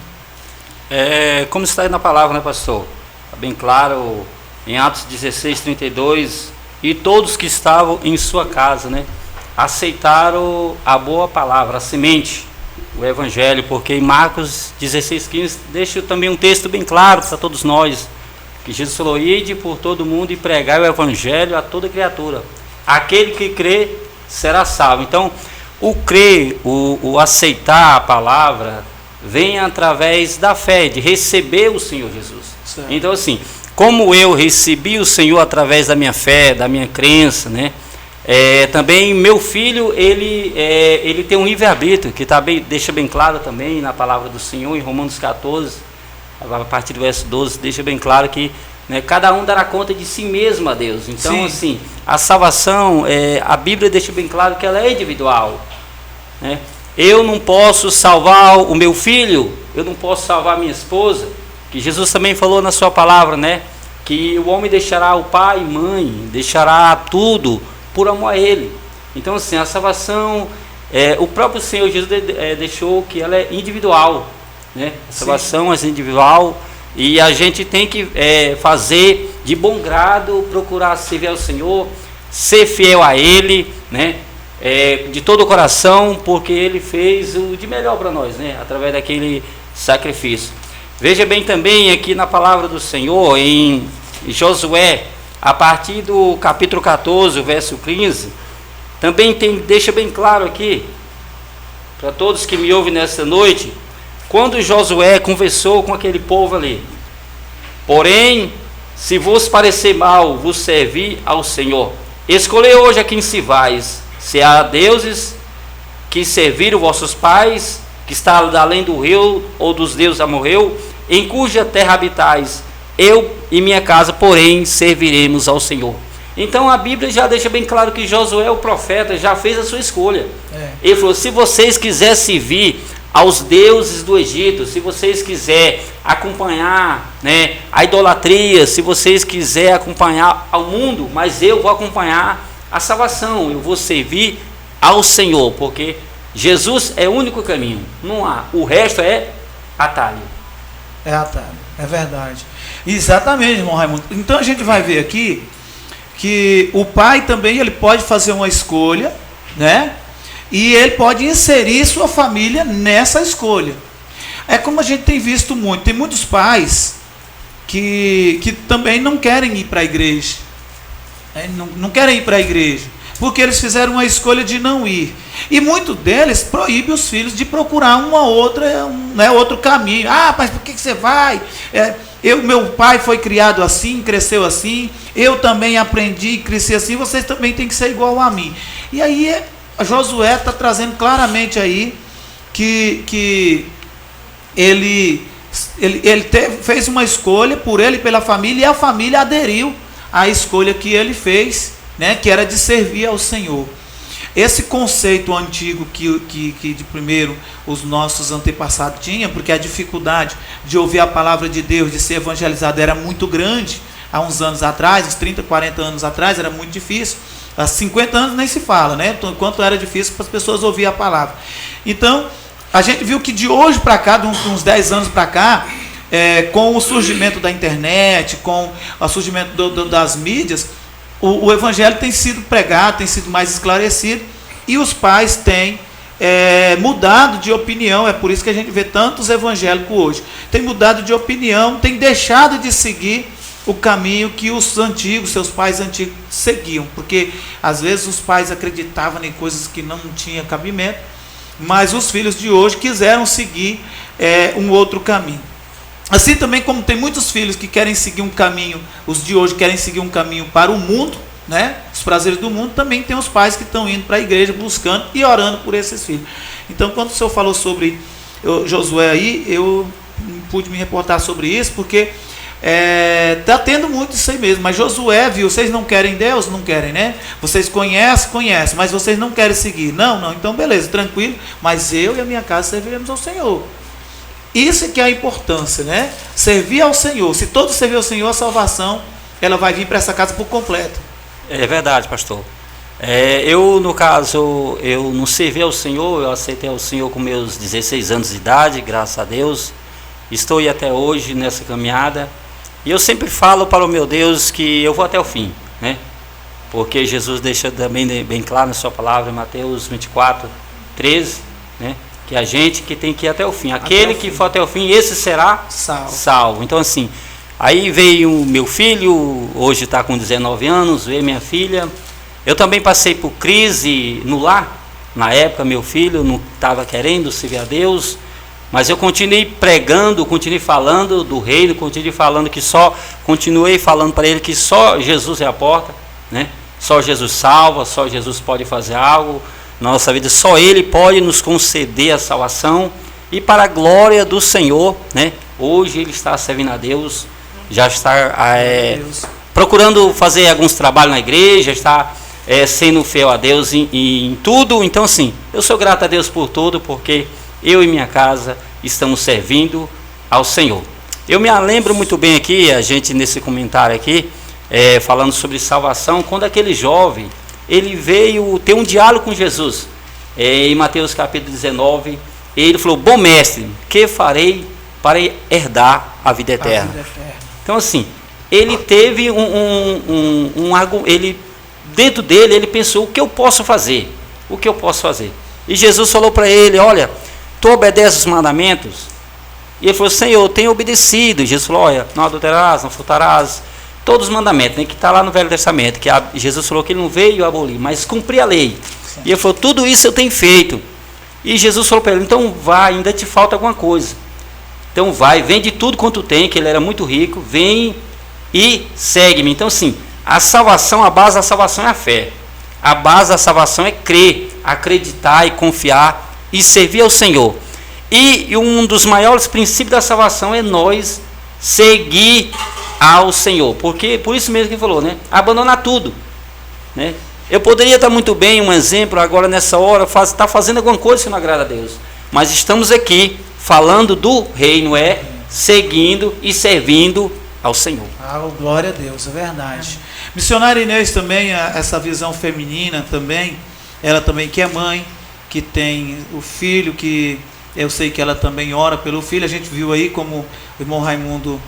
Como está aí na palavra, né, pastor? Está bem claro em Atos 16:32, e todos que estavam em sua casa, né, aceitaram a boa palavra, a semente, o Evangelho, porque em Marcos 16,15 deixa também um texto bem claro para todos nós, que Jesus falou: ide por todo mundo e pregai o Evangelho a toda criatura. Aquele que crê será salvo. Então, o crer, o aceitar a palavra, vem através da fé, de receber o Senhor Jesus. Certo. Então, assim, como eu recebi o Senhor através da minha fé, da minha crença, né? Também meu filho, ele tem um livre-arbítrio, que deixa bem claro também na palavra do Senhor, em Romanos 14, a partir do verso 12, deixa bem claro que, né, cada um dará conta de si mesmo a Deus. Então, sim, assim, a salvação, a Bíblia deixa bem claro que ela é individual, né? Eu não posso salvar o meu filho, eu não posso salvar minha esposa, que Jesus também falou na sua palavra, né, que o homem deixará o pai e mãe, deixará tudo por amor a ele. Então, assim, a salvação, o próprio Senhor Jesus deixou que ela é individual, né? A salvação é individual, e a gente tem que fazer de bom grado, procurar servir ao Senhor, ser fiel a Ele, né? De todo o coração, porque Ele fez o de melhor para nós, né? Através daquele sacrifício. Veja bem também aqui na palavra do Senhor, em Josué, a partir do capítulo 14, o verso 15, também deixa bem claro aqui, para todos que me ouvem nessa noite, quando Josué conversou com aquele povo ali: porém, se vos parecer mal vos servir ao Senhor, escolhei hoje a quem servais, se há deuses que serviram vossos pais, que está além do rio, ou dos deuses amorreu, em cuja terra habitais, eu e minha casa, porém, serviremos ao Senhor. Então a Bíblia já deixa bem claro que Josué, o profeta, já fez a sua escolha. Ele falou: se vocês quiserem servir aos deuses do Egito, se vocês quiserem acompanhar, né, a idolatria, se vocês quiserem acompanhar ao mundo, mas eu vou acompanhar a salvação, eu vou servir ao Senhor, porque Jesus é o único caminho, não há, o resto é atalho. É atalho, é verdade. Exatamente, irmão Raimundo. Então a gente vai ver aqui que o pai também, ele pode fazer uma escolha, né? E ele pode inserir sua família nessa escolha. É como a gente tem visto muito. Tem muitos pais que também não querem ir para a igreja. Não querem ir para a igreja, porque eles fizeram uma escolha de não ir. E muitos deles proíbem os filhos de procurar outro caminho. Ah, mas por que você vai? Meu pai foi criado assim, cresceu assim, eu também aprendi e cresci assim, vocês também têm que ser igual a mim. E aí Josué está trazendo claramente aí que ele fez uma escolha por ele e pela família, e a família aderiu à escolha que ele fez, né, que era de servir ao Senhor. Esse conceito antigo que de primeiro os nossos antepassados tinham, porque a dificuldade de ouvir a palavra de Deus, de ser evangelizado, era muito grande há uns anos atrás, uns 30, 40 anos atrás, era muito difícil. Há 50 anos nem se fala, né? Quanto era difícil para as pessoas ouvir a palavra. Então, a gente viu que de hoje para cá, de uns 10 anos para cá, com o surgimento da internet, com o surgimento das mídias, o evangelho tem sido pregado, tem sido mais esclarecido, e os pais têm mudado de opinião. É por isso que a gente vê tantos evangélicos hoje. Tem mudado de opinião, tem deixado de seguir o caminho que os antigos, seus pais antigos seguiam, porque às vezes os pais acreditavam em coisas que não tinham cabimento, mas os filhos de hoje quiseram seguir um outro caminho. Assim também como tem muitos filhos que querem seguir um caminho, os de hoje querem seguir um caminho para o mundo, né, os prazeres do mundo, também tem os pais que estão indo para a igreja buscando e orando por esses filhos. Então, quando o senhor falou sobre Josué aí, eu pude me reportar sobre isso, porque está tendo muito isso aí mesmo. Mas Josué viu: vocês não querem Deus? Não querem, né? Vocês conhecem, mas vocês não querem seguir. Não, então beleza, tranquilo, mas eu e a minha casa serviremos ao Senhor. Isso que é a importância, né? Servir ao Senhor. Se todos servir ao Senhor, a salvação, ela vai vir para essa casa por completo. É verdade, pastor. Eu, no caso, eu não servi ao Senhor, eu aceitei ao Senhor com meus 16 anos de idade, graças a Deus. Estou aí até hoje nessa caminhada. E eu sempre falo para o meu Deus que eu vou até o fim, né? Porque Jesus deixa também bem claro na sua palavra, em Mateus 24, 13, né? que a gente que tem que ir até o fim. Aquele que for até o fim, esse será salvo. Então assim, aí veio o meu filho, hoje está com 19 anos, veio minha filha. Eu também passei por crise no lar. Na época, meu filho não estava querendo servir a Deus, mas eu continuei pregando, continuei falando do reino, continuei falando para ele que só Jesus é a porta, né? Só Jesus salva, só Jesus pode fazer algo na nossa vida, só Ele pode nos conceder a salvação, e para a glória do Senhor, né? Hoje ele está servindo a Deus, já está procurando fazer alguns trabalhos na igreja, está sendo fiel a Deus em tudo. Então assim, eu sou grato a Deus por tudo, porque eu e minha casa estamos servindo ao Senhor. Eu me lembro muito bem aqui, a gente nesse comentário aqui, falando sobre salvação, quando aquele jovem, ele veio ter um diálogo com Jesus, em Mateus capítulo 19, ele falou: bom mestre, que farei para herdar a vida eterna? Então assim, ele teve ele dentro dele, ele pensou: o que eu posso fazer? O que eu posso fazer? E Jesus falou para ele: olha, tu obedece os mandamentos? E ele falou: Senhor, eu tenho obedecido. E Jesus falou: olha, não adulterarás, não furtarás, todos os mandamentos, né, que está lá no Velho Testamento, que Jesus falou que ele não veio abolir, mas cumprir a lei. Sim. E ele falou: tudo isso eu tenho feito. E Jesus falou para ele: então vai, ainda te falta alguma coisa. Então vai, vende tudo quanto tem, que ele era muito rico, vem e segue-me. Então sim, a salvação, a base da salvação é a fé. A base da salvação é crer, acreditar e confiar e servir ao Senhor. E um dos maiores princípios da salvação é nós seguir ao Senhor. Porque, por isso mesmo que ele falou, né? Abandonar tudo, né? Eu poderia estar muito bem, um exemplo, agora nessa hora, estar fazendo alguma coisa que não agrada a Deus. Mas estamos aqui falando do reino, seguindo e servindo ao Senhor. Glória a Deus, é verdade. Missionária Inês também, essa visão feminina também, ela também que é mãe, que tem o filho, que eu sei que ela também ora pelo filho. A gente viu aí como o irmão Raimundo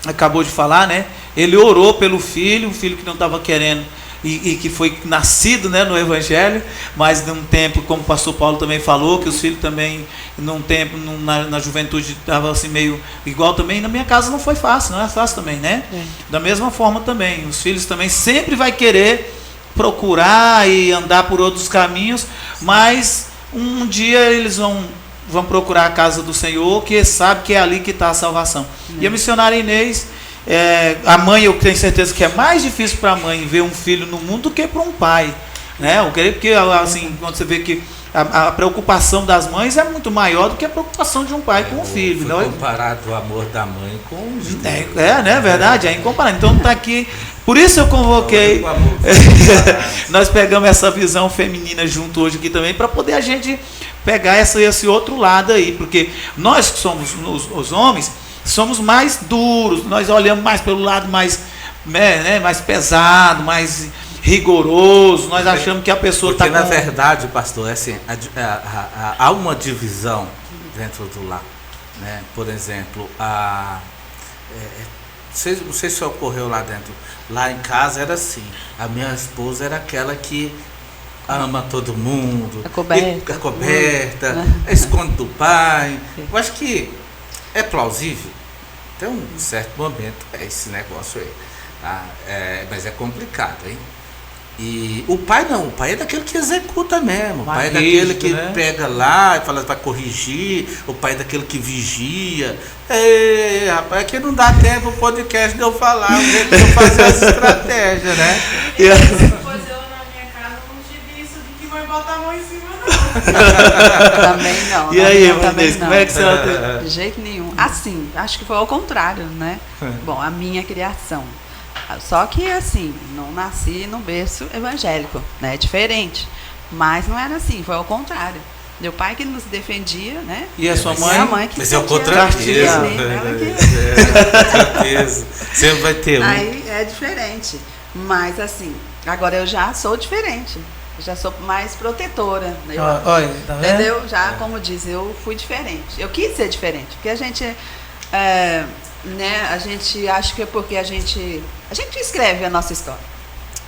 acabou de falar, né? Ele orou pelo filho, um filho que não estava querendo e que foi nascido, né, no Evangelho, mas num tempo, como o pastor Paulo também falou, que os filhos também, num tempo, na juventude, estavam assim meio igual também. Na minha casa não foi fácil, não é fácil também, né? Da mesma forma também, os filhos também sempre vai querer procurar e andar por outros caminhos, mas um dia eles vão procurar a casa do Senhor, que sabe que é ali que está a salvação. E a missionária Inês, a mãe, eu tenho certeza que é mais difícil para a mãe ver um filho no mundo do que para um pai, né? Porque assim, quando você vê que a preocupação das mães é muito maior do que a preocupação de um pai com o filho. Foi comparado o amor da mãe com o de Deus. Né? Verdade, é incomparável. Então está aqui. Por isso eu convoquei. Nós pegamos essa visão feminina junto hoje aqui também, para poder a gente pegar esse outro lado aí, porque nós que somos os homens, somos mais duros, nós olhamos mais pelo lado mais, né, mais pesado, mais rigoroso, nós achamos que a pessoa está... Porque na verdade, pastor, assim, há uma divisão dentro do lar, né? Por exemplo, não sei se ocorreu lá dentro, lá em casa era assim, a minha esposa era aquela que ama todo mundo, a coberta, esconde do pai. Eu acho que é plausível. Tem um certo momento, esse negócio aí, tá? Mas é complicado, hein? E o pai não, o pai é daquele que executa mesmo, o pai é daquele que pega lá e fala vai corrigir, o pai é daquele que vigia. Rapaz, aqui não dá tempo o podcast de eu falar, o jeito de eu fazer as estratégias, né? Depois eu na minha casa não tive isso de que vai botar a mão em cima, não. Também não. E aí, também não. Como é que você... De jeito nenhum. Assim, acho que foi ao contrário, né? Bom, a minha criação. Só que assim, não nasci no berço evangélico, né? É diferente. Mas não era assim, foi ao contrário. Meu pai que nos defendia, né? E a sua mãe? A mãe que mas é o contrário. Certeza. Sempre vai ter um. Aí é diferente. Mas assim, agora eu já sou diferente. Eu já sou mais protetora. Né? Olha, tá vendo? Entendeu? Já, como diz, eu fui diferente. Eu quis ser diferente. Porque a gente... né, a gente acha que é porque a gente escreve a nossa história,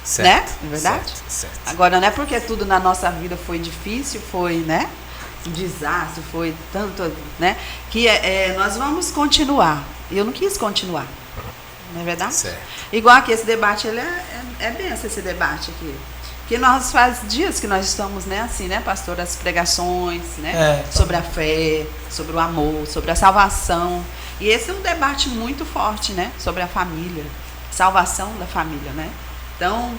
certo, né? Não é verdade? Certo. Agora não é porque tudo na nossa vida foi difícil, foi, né? um desastre, foi tanto, né? Que nós vamos continuar. E eu não quis continuar. Não é verdade? Certo. Igual aqui, esse debate, ele é benção esse debate aqui. Porque nós faz dias que nós estamos, né, assim, né, pastor, as pregações, né, sobre a fé, sobre o amor, sobre a salvação. E esse é um debate muito forte, né, sobre a família, salvação da família, né. Então,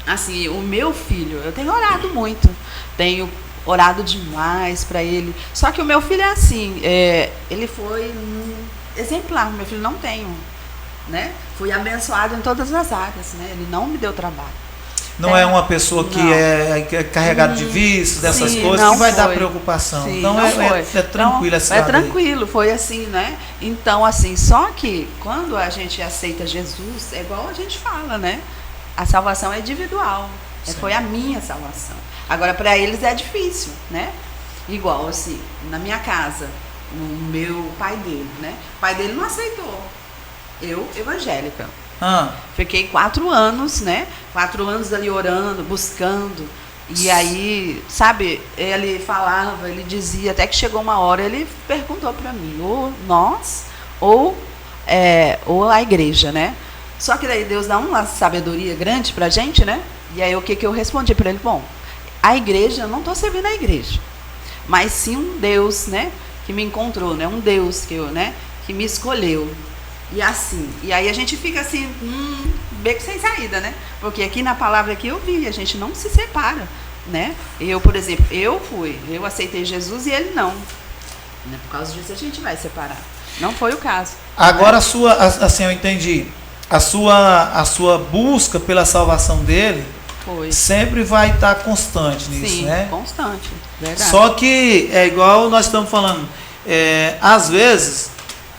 assim, o meu filho, eu tenho orado muito, tenho orado demais para ele. Só que o meu filho é assim, ele foi exemplar, meu filho não tem, né, fui abençoado em todas as áreas, né, ele não me deu trabalho. Não é uma pessoa que é carregada de vícios, dessas coisas, que vai dar preocupação. Sim, então é tranquilo essa É tranquilo, foi assim, né? Então, assim, só que quando a gente aceita Jesus, é igual a gente fala, né? A salvação é individual. Foi a minha salvação. Agora, para eles é difícil, né? Igual, assim, na minha casa, o meu pai dele, né? O pai dele não aceitou. Eu, evangélica. Fiquei 4 anos, né? 4 anos ali orando, buscando. E aí, sabe, ele falava, ele dizia, até que chegou uma hora, ele perguntou para mim, ou nós, ou a igreja, né? Só que daí Deus dá uma sabedoria grande pra gente, né? E aí o que eu respondi para ele? Bom, a igreja, eu não estou servindo a igreja, mas sim um Deus, né? Que me encontrou, né? Um Deus que me escolheu. E assim, e aí a gente fica assim, beco sem saída, né? Porque aqui na palavra que eu vi, a gente não se separa, né? Eu, por exemplo, eu aceitei Jesus e ele não. Por causa disso a gente vai separar. Não foi o caso. Agora assim, eu entendi. A sua busca pela salvação dele sempre vai estar constante nisso, né? Sim, constante, verdade. Só que é igual nós estamos falando, às vezes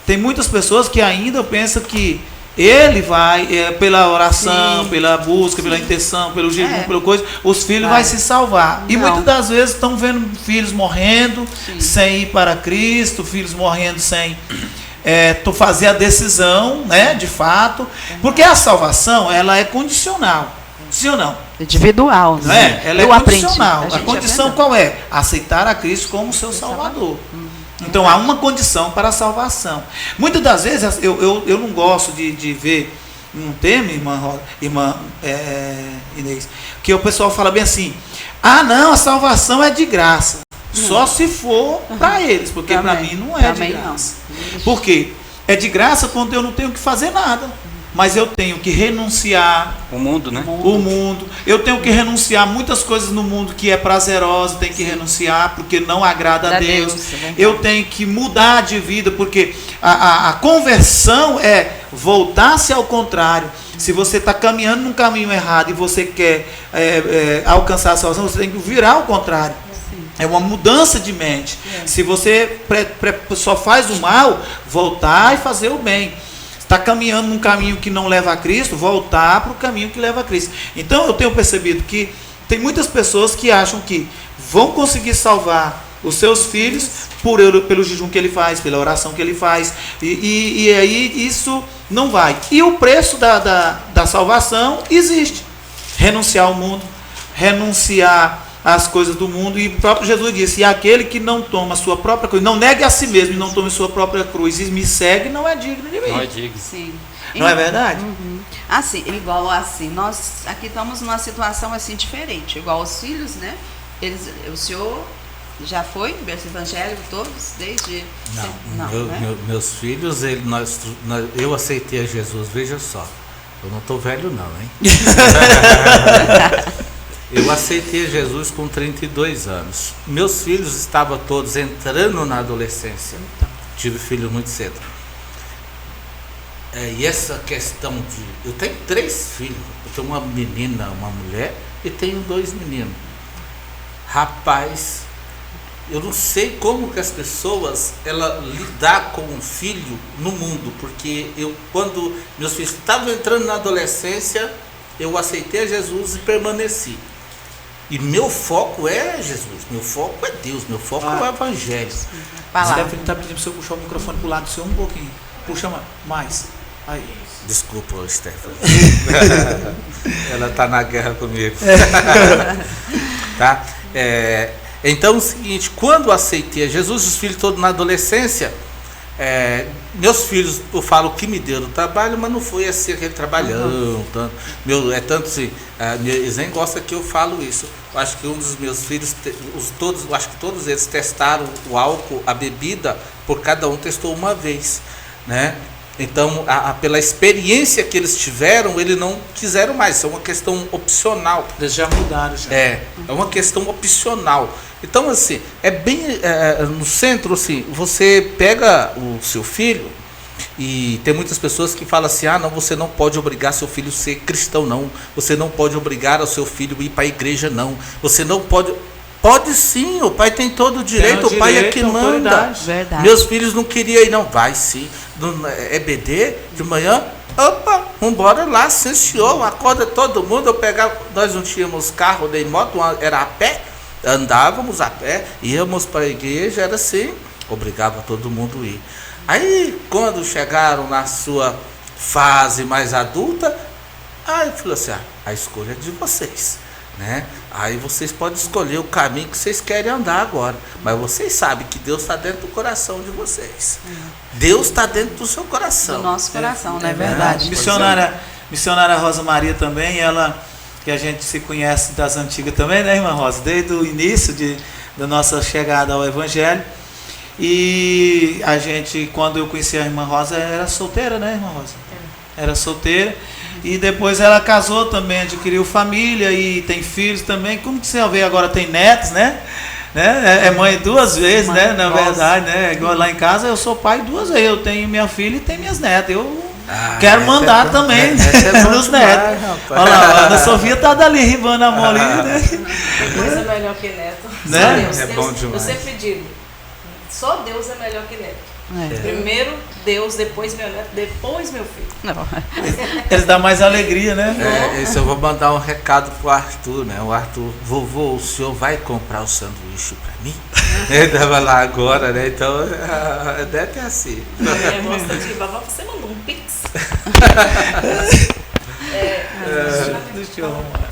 tem muitas pessoas que ainda pensam que ele vai, pela oração, pela busca, pela intenção, pelo jejum, pela coisa, os filhos vai se salvar. E muitas das vezes estão vendo filhos morrendo sem ir para Cristo, filhos morrendo sem fazer a decisão, né, de fato. Porque a salvação, ela é condicional. Sim ou não? Individual. Né? Ela é condicional. A condição qual é? Aceitar a Cristo como seu Salvador. Então há uma condição para a salvação. Muitas das vezes eu não gosto de ver um tema, irmã Inês, que o pessoal fala bem assim: não, a salvação é de graça. Só se for para eles, porque para mim não é de graça. Por quê? É de graça quando eu não tenho que fazer nada. Mas eu tenho que renunciar o mundo, né? O mundo. Eu tenho que renunciar muitas coisas no mundo que é prazerosa, tenho que renunciar porque não agrada a Deus. Eu tenho que mudar de vida, porque a conversão é voltar-se ao contrário. Se você está caminhando num caminho errado e você quer alcançar a salvação, você tem que virar ao contrário. É uma mudança de mente. Se você só faz o mal, voltar e fazer o bem. Está caminhando num caminho que não leva a Cristo, voltar para o caminho que leva a Cristo. Então eu tenho percebido que tem muitas pessoas que acham que vão conseguir salvar os seus filhos pelo jejum que ele faz, pela oração que ele faz, e aí isso não vai. E o preço da salvação existe. Renunciar ao mundo, renunciar às coisas do mundo, e o próprio Jesus disse: e aquele que não toma a sua própria cruz, não negue a si mesmo e não tome a sua própria cruz e me segue, não é digno de mim. Não é digno. Sim. Não é verdade? Assim, igual assim, nós aqui estamos numa situação assim diferente, igual os filhos, né? O senhor já foi berço evangélico todos, desde... Não, meus filhos, eu aceitei a Jesus, veja só, eu não estou velho não, hein? Eu aceitei Jesus com 32 anos. Meus filhos estavam todos entrando na adolescência. Tive filho muito cedo. E essa questão de... Eu tenho 3 filhos. Eu tenho uma menina, uma mulher, e tenho 2 meninos. Rapaz, eu não sei como que as pessoas lidar com um filho no mundo, porque quando meus filhos estavam entrando na adolescência, eu aceitei a Jesus e permaneci. E meu foco é Jesus, meu foco é Deus, meu foco é o Evangelho. Stephanie está pedindo para você puxar o microfone para o lado do seu um pouquinho. Puxa mais. Aí. Desculpa, Stephanie. Ela está na guerra comigo. Tá? Então é o seguinte, quando eu aceitei a Jesus, os filhos todos na adolescência, meus filhos, eu falo que me deu no trabalho, mas não foi assim aquele trabalhão, tanto, é tanto assim, eles nem gostam que eu falo isso. Eu acho que um dos meus filhos, eu acho que todos eles testaram o álcool, a bebida, por cada um testou uma vez, né? Então, pela experiência que eles tiveram, eles não quiseram mais. Isso é uma questão opcional. Eles já mudaram. Já. É uma questão opcional. Então, assim, é bem no centro, assim, você pega o seu filho, e tem muitas pessoas que falam assim, não, você não pode obrigar seu filho a ser cristão, não. Você não pode obrigar o seu filho a ir para a igreja, não. Você não pode... Pode sim, o pai tem todo o direito, o pai é que manda. Verdade. Meus filhos não queriam ir, não. Vai sim. EBD, de manhã, opa, vambora lá, sim senhor, acorda todo mundo. Eu pegava, nós não tínhamos carro nem moto, era a pé, andávamos a pé, íamos para a igreja, era assim, obrigava todo mundo a ir. Aí, quando chegaram na sua fase mais adulta, aí falou assim, a escolha é de vocês, né? Aí vocês podem escolher o caminho que vocês querem andar agora, mas vocês sabem que Deus está dentro do coração de vocês. Deus está dentro do seu coração. Do nosso coração, não é verdade? Missionária Rosa Maria também, ela que a gente se conhece das antigas também, né, irmã Rosa? Desde o início da nossa chegada ao Evangelho. E a gente, quando eu conheci a irmã Rosa, era solteira, né, irmã Rosa? Era solteira. E depois ela casou também, adquiriu família e tem filhos também. Como que você vê agora, tem netos, né? É mãe duas vezes, né? Na verdade, né? Igual lá em casa eu sou pai duas vezes. Eu tenho minha filha e tenho minhas netas. Eu quero mandar também nos netos. Olha lá, a Ana Sofia tá dali ribando a mão ali, né? Deus é melhor que neto. Né? Deus, É bom demais. Eu sempre digo, só Deus é melhor que neto. Primeiro Deus, depois meu neto, depois meu filho. Não. Eles dão mais alegria, né? Isso eu vou mandar um recado pro Arthur, né? O Arthur, vovô, o senhor vai comprar o sanduíche pra mim? Ele tava lá agora, né? Então, deve assim. É, gosta de babá, você mandou um pix.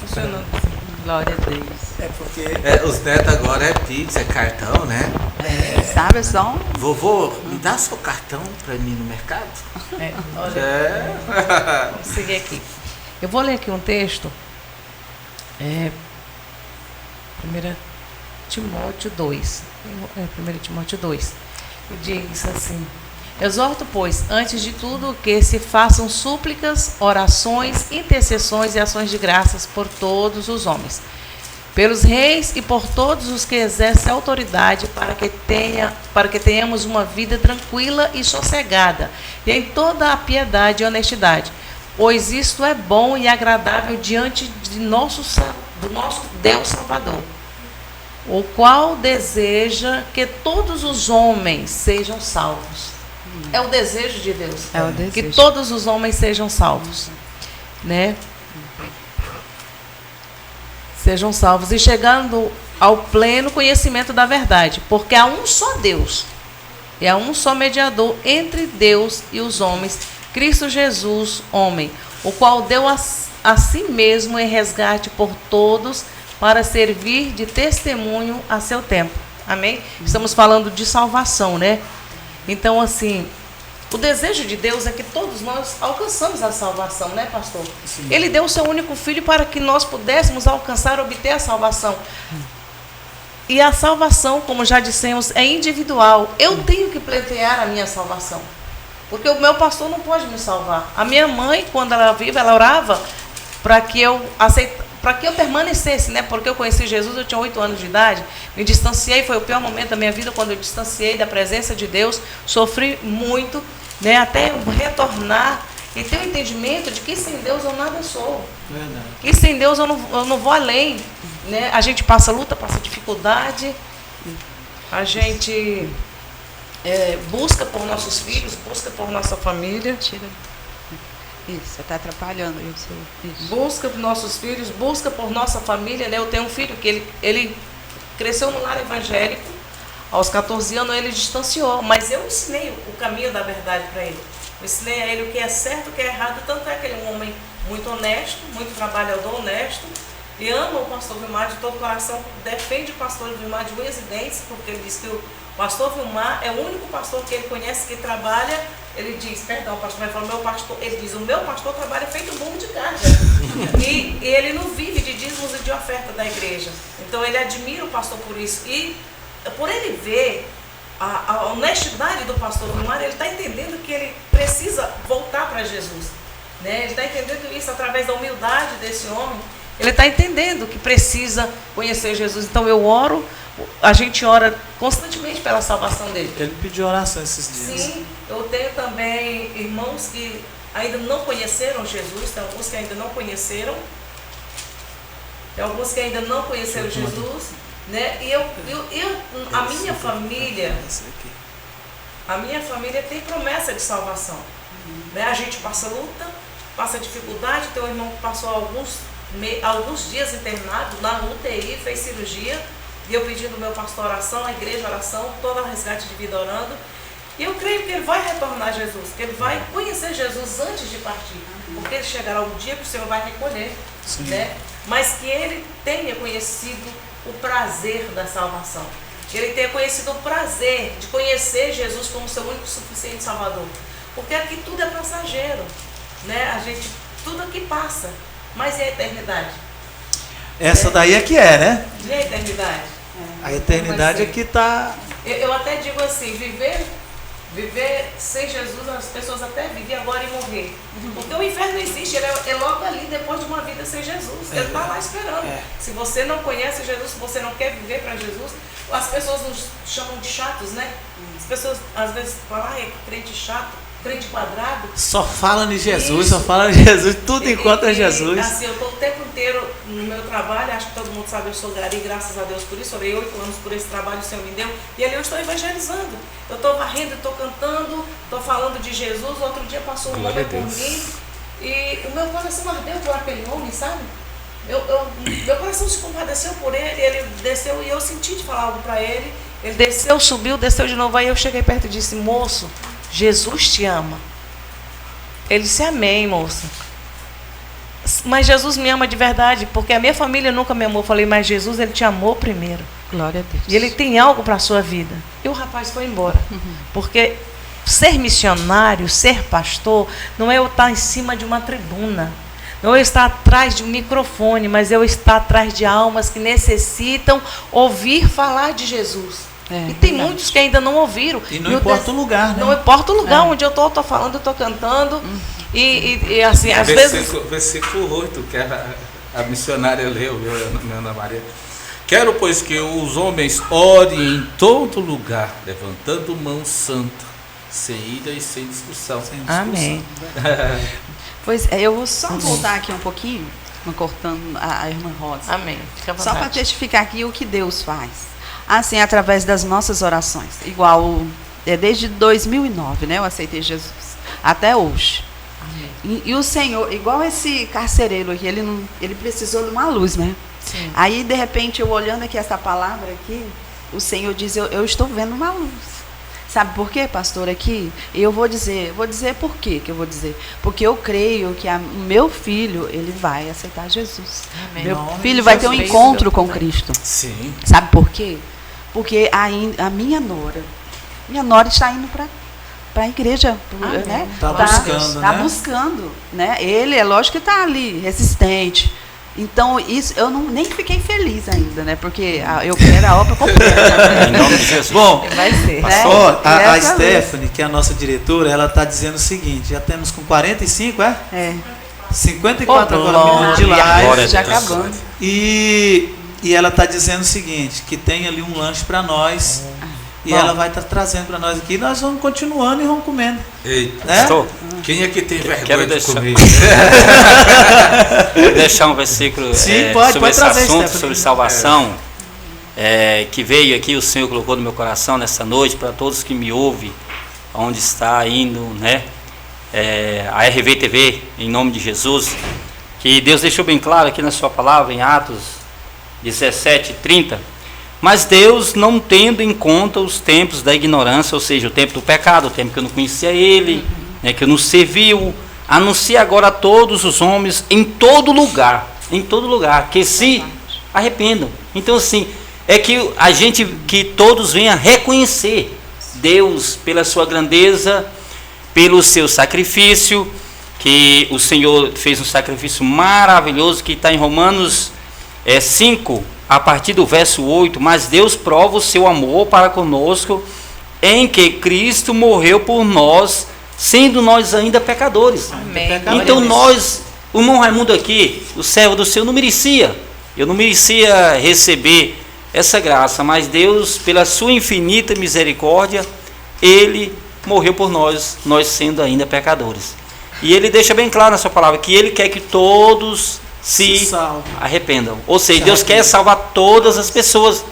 Funcionando. Glória a Deus. É porque Os netos agora é Pix, é cartão, né? Sabe, só Vovô, me dá seu cartão pra mim no mercado? Olha, vamos seguir aqui. Eu vou ler aqui um texto. 1 Timóteo 2. 1 Timóteo 2. Diz assim: exorto, pois, antes de tudo, que se façam súplicas, orações, intercessões e ações de graças por todos os homens, pelos reis e por todos os que exercem autoridade, para que tenhamos uma vida tranquila e sossegada, e em toda a piedade e honestidade, pois isto é bom e agradável diante de do nosso Deus Salvador, o qual deseja que todos os homens sejam salvos. É o desejo de Deus. É o desejo. Que todos os homens sejam salvos, né? Sejam salvos e chegando ao pleno conhecimento da verdade, porque há um só Deus e há um só mediador entre Deus e os homens, Cristo Jesus, homem, o qual deu a si mesmo em resgate por todos, para servir de testemunho a seu tempo. Amém? Estamos falando de salvação, né? Então, assim, o desejo de Deus é que todos nós alcançamos a salvação, né, pastor? Sim. Ele deu o seu único filho para que nós pudéssemos alcançar, obter a salvação. E a salvação, como já dissemos, é individual. Eu tenho que pleitear a minha salvação, porque o meu pastor não pode me salvar. A minha mãe, quando ela viva, ela orava para que eu permanecesse, né? Porque eu conheci Jesus, eu tinha 8 anos de idade, me distanciei, foi o pior momento da minha vida quando eu distanciei da presença de Deus, sofri muito, né? Até retornar e ter o entendimento de que sem Deus eu nada sou. Verdade. Que sem Deus eu não vou além, né? A gente passa luta, passa dificuldade, a gente busca por nossos filhos, busca por nossa família. Isso, você está atrapalhando. Isso. Busca por nossos filhos, busca por nossa família, né? Eu tenho um filho que ele cresceu no lar evangélico, aos 14 anos ele distanciou, mas eu ensinei o caminho da verdade para ele. Eu ensinei a ele o que é certo, o que é errado, tanto é que ele é um homem muito honesto, muito trabalhador, honesto, e ama o pastor Vilmar de todo o coração, defende o pastor Vilmar de unhas e dentes, porque ele diz que o pastor Vilmar é o único pastor que ele conhece que trabalha, ele diz, perdão, o pastor vai falar, meu pastor, ele diz, o meu pastor trabalha feito um burro de carga. E ele não vive de dízimos e de oferta da igreja. Então ele admira o pastor por isso. E por ele ver a honestidade do pastor Vilmar, ele está entendendo que ele precisa voltar para Jesus. Né? Ele está entendendo isso através da humildade desse homem. Ele está entendendo que precisa conhecer Jesus. Então eu oro, a gente ora constantemente pela salvação dele. Ele pediu oração esses dias. Sim, eu tenho também irmãos que ainda não conheceram Jesus, tem alguns que ainda não conheceram. Tem alguns que ainda não conheceram Jesus. Né? E a minha família tem promessa de salvação. Né? A gente passa luta, passa dificuldade. Tem um irmão que passou alguns dias internado na UTI, fez cirurgia, e eu pedindo ao meu pastor oração, a igreja oração, toda a resgate de vida orando, e eu creio que ele vai retornar a Jesus, que ele vai conhecer Jesus antes de partir, porque ele chegará um dia que o Senhor vai recolher, né? Mas que ele tenha conhecido o prazer da salvação, que ele tenha conhecido o prazer de conhecer Jesus como seu único e suficiente Salvador, porque aqui tudo é passageiro, né? Tudo aqui passa. Mas e a eternidade? Essa daí é que é, né? E a eternidade? A eternidade é que está... Eu até digo assim, viver sem Jesus, as pessoas até vivem agora e morrer. Porque o inferno existe, ele é logo ali depois de uma vida sem Jesus. Ele está lá esperando. Se você não conhece Jesus, se você não quer viver para Jesus, as pessoas nos chamam de chatos, né? As pessoas às vezes falam, é crente chato. Crente quadrado. Só fala de Jesus, Isso. só fala de Jesus, tudo encontra Jesus. Assim, eu estou o tempo inteiro no meu trabalho, acho que todo mundo sabe, eu sou gari, graças a Deus por isso, orei 8 anos por esse trabalho que o Senhor me deu, e ali eu estou evangelizando. Eu estou varrendo, estou cantando, estou falando de Jesus. Outro dia passou um homem por mim, e o meu coração ardeu por aquele homem, sabe? Meu coração se compadeceu por ele desceu e eu senti de falar algo para ele. Ele desceu, subiu, desceu de novo, aí eu cheguei perto e disse, moço, Jesus te ama. Ele disse, amém, moça. Mas Jesus me ama de verdade, porque a minha família nunca me amou. Eu falei, mas Jesus, ele te amou primeiro. Glória a Deus. E ele tem algo para a sua vida. E o rapaz foi embora. Porque ser missionário, ser pastor, não é eu estar em cima de uma tribuna. Não é eu estar atrás de um microfone, mas eu estar atrás de almas que necessitam ouvir falar de Jesus. E tem muitos que ainda não ouviram. E não importa o lugar, né? Não importa o lugar onde eu estou falando, eu estou cantando. E assim, às vezes... Versículo 8, que a missionária leu, minha Ana Maria. Quero, pois, que os homens orem em todo lugar, levantando mão santa, sem ira e sem discussão. Amém. Pois é, eu vou só voltar aqui um pouquinho, cortando a irmã Rosa. Amém. Fica à Só vontade. para testificar aqui o que Deus faz. Assim, através das nossas orações. Igual, desde 2009, né? Eu aceitei Jesus. Até hoje. E o Senhor, igual esse carcereiro aqui, ele precisou de uma luz, né? Sim. Aí, de repente, eu olhando aqui essa palavra aqui, o Senhor diz, eu estou vendo uma luz. Sabe por quê, pastor, aqui? E eu vou dizer por quê que eu vou dizer. Porque eu creio que o meu filho, ele vai aceitar Jesus. Amém. Meu filho vai ter um encontro com Cristo. Sim. Sabe por quê? Porque a minha nora está indo para a igreja, né? Tá buscando, tá né? buscando, né? Ele, é lógico que está ali, resistente. Então, isso eu nem fiquei feliz ainda, né? Porque eu quero a obra completa. Em nome de Jesus. Bom, Vai ser. ó, a Essa Stephanie, que é a nossa diretora, ela está dizendo o seguinte, já temos com 45, É. 54 Oh, agora minutos de Glória a live. Deus. Já acabando. E ela está dizendo o seguinte, que tem ali um lanche para nós. E Bom. ela vai estar trazendo para nós aqui. E nós vamos continuando e vamos comendo. Eita. Né? Estou. Quem é que tem vergonha Quero de deixar- comer? Vou deixar um versículo Sim, sobre pode esse trazer, assunto, Stephanie. sobre salvação, que veio aqui, o Senhor colocou no meu coração nessa noite, para todos que me ouvem, onde está indo, né? A RVTV, em nome de Jesus, que Deus deixou bem claro aqui na sua palavra, em Atos 17:30, mas Deus, não tendo em conta os tempos da ignorância, ou seja, o tempo do pecado, o tempo que eu não conhecia Ele, né, que eu não serviu, anuncia agora a todos os homens, em todo lugar, em todo lugar, que se arrependam. Então, assim, é que a gente, que todos venham reconhecer Deus pela sua grandeza, pelo seu sacrifício, que o Senhor fez um sacrifício maravilhoso, que está em Romanos 5, a partir do verso 8, mas Deus prova o seu amor para conosco, em que Cristo morreu por nós, sendo nós ainda pecadores. Amém. Então nós, o irmão Raimundo aqui, o servo do Senhor, não merecia, eu não merecia receber essa graça, mas Deus, pela sua infinita misericórdia, Ele morreu por nós, nós sendo ainda pecadores. E Ele deixa bem claro na sua palavra, que Ele quer que todos se arrependam. Ou seja, Deus quer salvar todas as pessoas.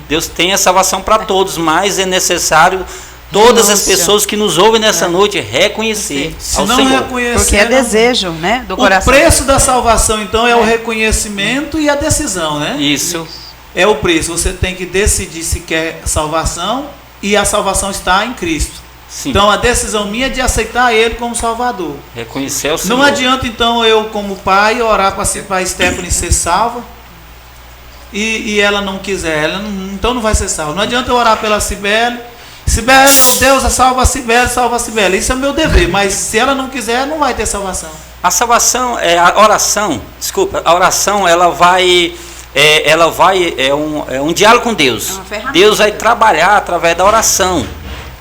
Deus tem a salvação para todos, mas é necessário todas as pessoas que nos ouvem nessa noite reconhecer Se ao não Senhor. reconhecer, Porque é desejo, né, do o coração. preço da salvação, então, é o reconhecimento e a decisão, né? Isso. É o preço. Você tem que decidir se quer salvação, e a salvação está em Cristo. Sim. Então, a decisão minha é de aceitar Ele como Salvador. Reconhecer o Senhor. Não adianta, então, eu, como pai, orar para a Stephanie ser salva e ela não quiser. Então não vai ser salva. Não adianta eu orar pela Cibele. Cibele, oh Deus, salva a Cibele, salva a Cibele. Isso é meu dever, mas se ela não quiser, não vai ter salvação. A salvação, a oração, ela vai um diálogo com Deus. É uma ferramenta. Deus vai trabalhar através da oração,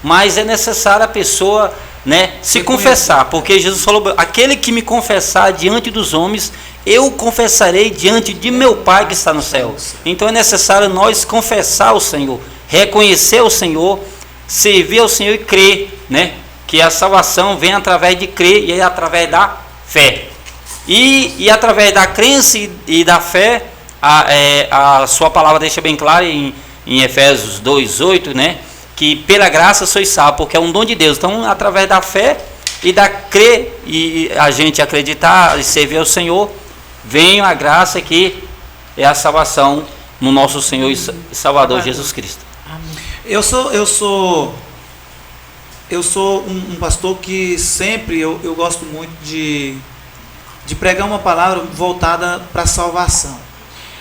mas é necessário a pessoa, né, se confessar, porque Jesus falou: aquele que me confessar diante dos homens, eu confessarei diante de meu Pai que está no céu. Então é necessário nós confessar o Senhor, reconhecer o Senhor, servir ao Senhor e crer, né, que a salvação vem através de crer e é através da fé. E através da crença e da fé, a sua palavra deixa bem claro em Efésios 2:8, né, que pela graça sois salvos, porque é um dom de Deus. Então, através da fé e da crer e a gente acreditar e servir ao Senhor, vem a graça que é a salvação no nosso Senhor e Salvador Jesus Cristo. Eu sou um pastor que sempre eu gosto muito de pregar uma palavra voltada para a salvação.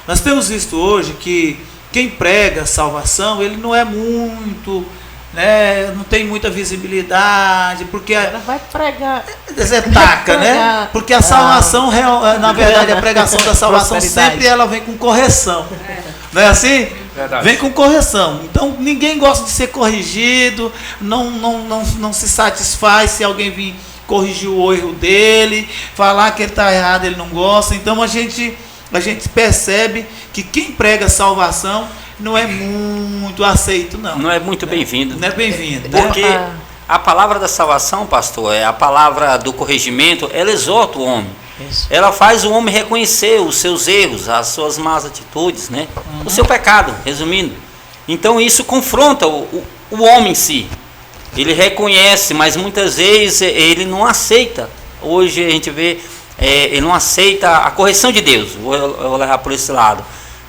Nós temos visto hoje que quem prega salvação, ele não é muito, né, não tem muita visibilidade, porque Ela vai pregar. você taca, né? Porque a salvação, na verdade, a pregação da salvação sempre ela vem com correção. Não é assim? Verdade. Vem com correção. Então ninguém gosta de ser corrigido, não se satisfaz se alguém vir corrigir o erro dele, falar que ele está errado, ele não gosta. Então a gente percebe que quem prega salvação não é muito aceito, não. Não é muito bem-vindo. Não é bem-vindo. Porque a palavra da salvação, pastor, é a palavra do corrigimento, ela exorta o homem. Isso. Ela faz o homem reconhecer os seus erros, as suas más atitudes, né? O seu pecado, resumindo. Então isso confronta o homem em si. Ele reconhece, mas muitas vezes ele não aceita. Hoje a gente vê, ele não aceita a correção de Deus. Vou levar por esse lado.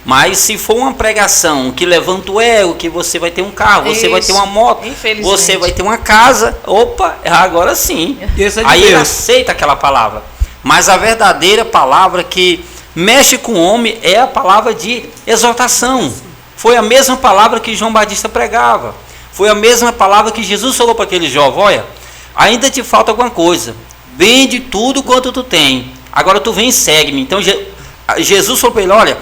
Mas se for uma pregação que levanta o ego, que você vai ter um carro, você vai ter uma moto, você vai ter uma casa, opa, agora sim. Aí ele aceita aquela palavra. Mas a verdadeira palavra que mexe com o homem é a palavra de exortação. Foi a mesma palavra que João Batista pregava. Foi a mesma palavra que Jesus falou para aquele jovem: olha, ainda te falta alguma coisa. Vende tudo quanto tu tem. Agora tu vem e segue-me. Então Jesus falou para ele: olha,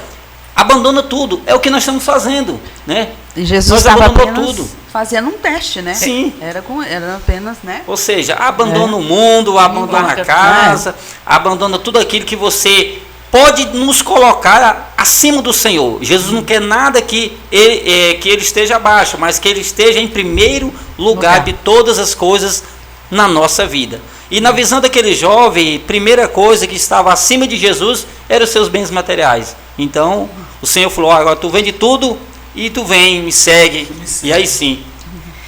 abandona tudo. É o que nós estamos fazendo, né? E Jesus Nós estava abandonamos apenas fazendo um teste, né? Sim. Era apenas, né? Ou seja, abandona o mundo, abandona a casa, abandona tudo aquilo que você pode nos colocar acima do Senhor. Jesus não quer nada que ele esteja abaixo, mas que ele esteja em primeiro lugar de todas as coisas na nossa vida. E na visão daquele jovem, primeira coisa que estava acima de Jesus eram os seus bens materiais. Então o Senhor falou: agora tu vende tudo e tu vem, me segue. E aí sim,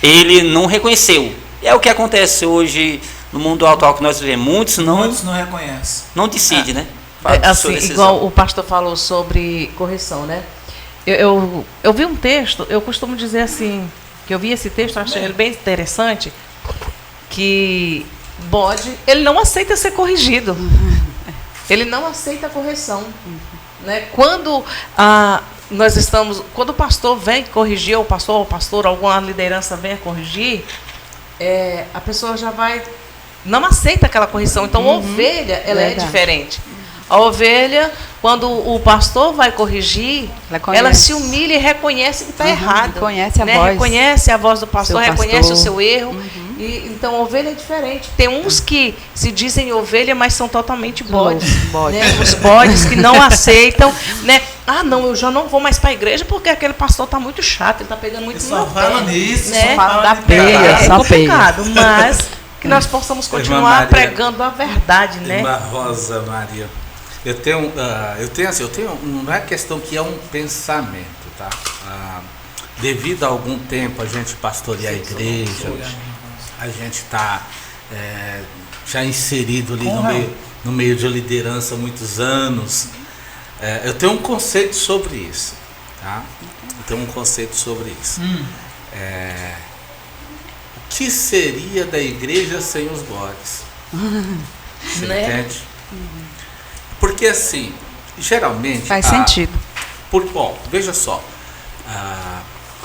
ele não reconheceu. É o que acontece hoje no mundo atual que nós vivemos. Muitos não reconhecem. Não decidem, né? Assim, igual o pastor falou sobre correção, né? Eu vi um texto, eu costumo dizer assim, que eu vi esse texto, achei ele bem interessante, que bode, ele não aceita ser corrigido. ele não aceita a correção. Né? Quando quando o pastor vem corrigir, ou o pastor, alguma liderança vem a corrigir, a pessoa já não aceita aquela correção. Então, a ovelha, ela é diferente. A ovelha, quando o pastor vai corrigir, ela se humilha e reconhece que está errado. Reconhece a voz. Reconhece a voz do pastor, reconhece o seu erro. Então, a ovelha é diferente. Tem uns que se dizem ovelha, mas são totalmente bodes. Né? Os bodes que não aceitam. Né? Não, eu já não vou mais para a igreja porque aquele pastor está muito chato, ele está pegando muito no meu pé. Né? Só fala da peia. É complicado, mas que nós possamos continuar pregando a verdade. Né? Irmã Rosa Maria. Eu tenho, não é questão que é um pensamento, tá? Devido a algum tempo a gente pastorear a igreja, a gente está já inserido ali no meio de liderança há muitos anos. Eu tenho um conceito sobre isso, tá? O que seria da igreja sem os bodes? Você entende? Porque assim, geralmente... Faz sentido. Bom, veja só.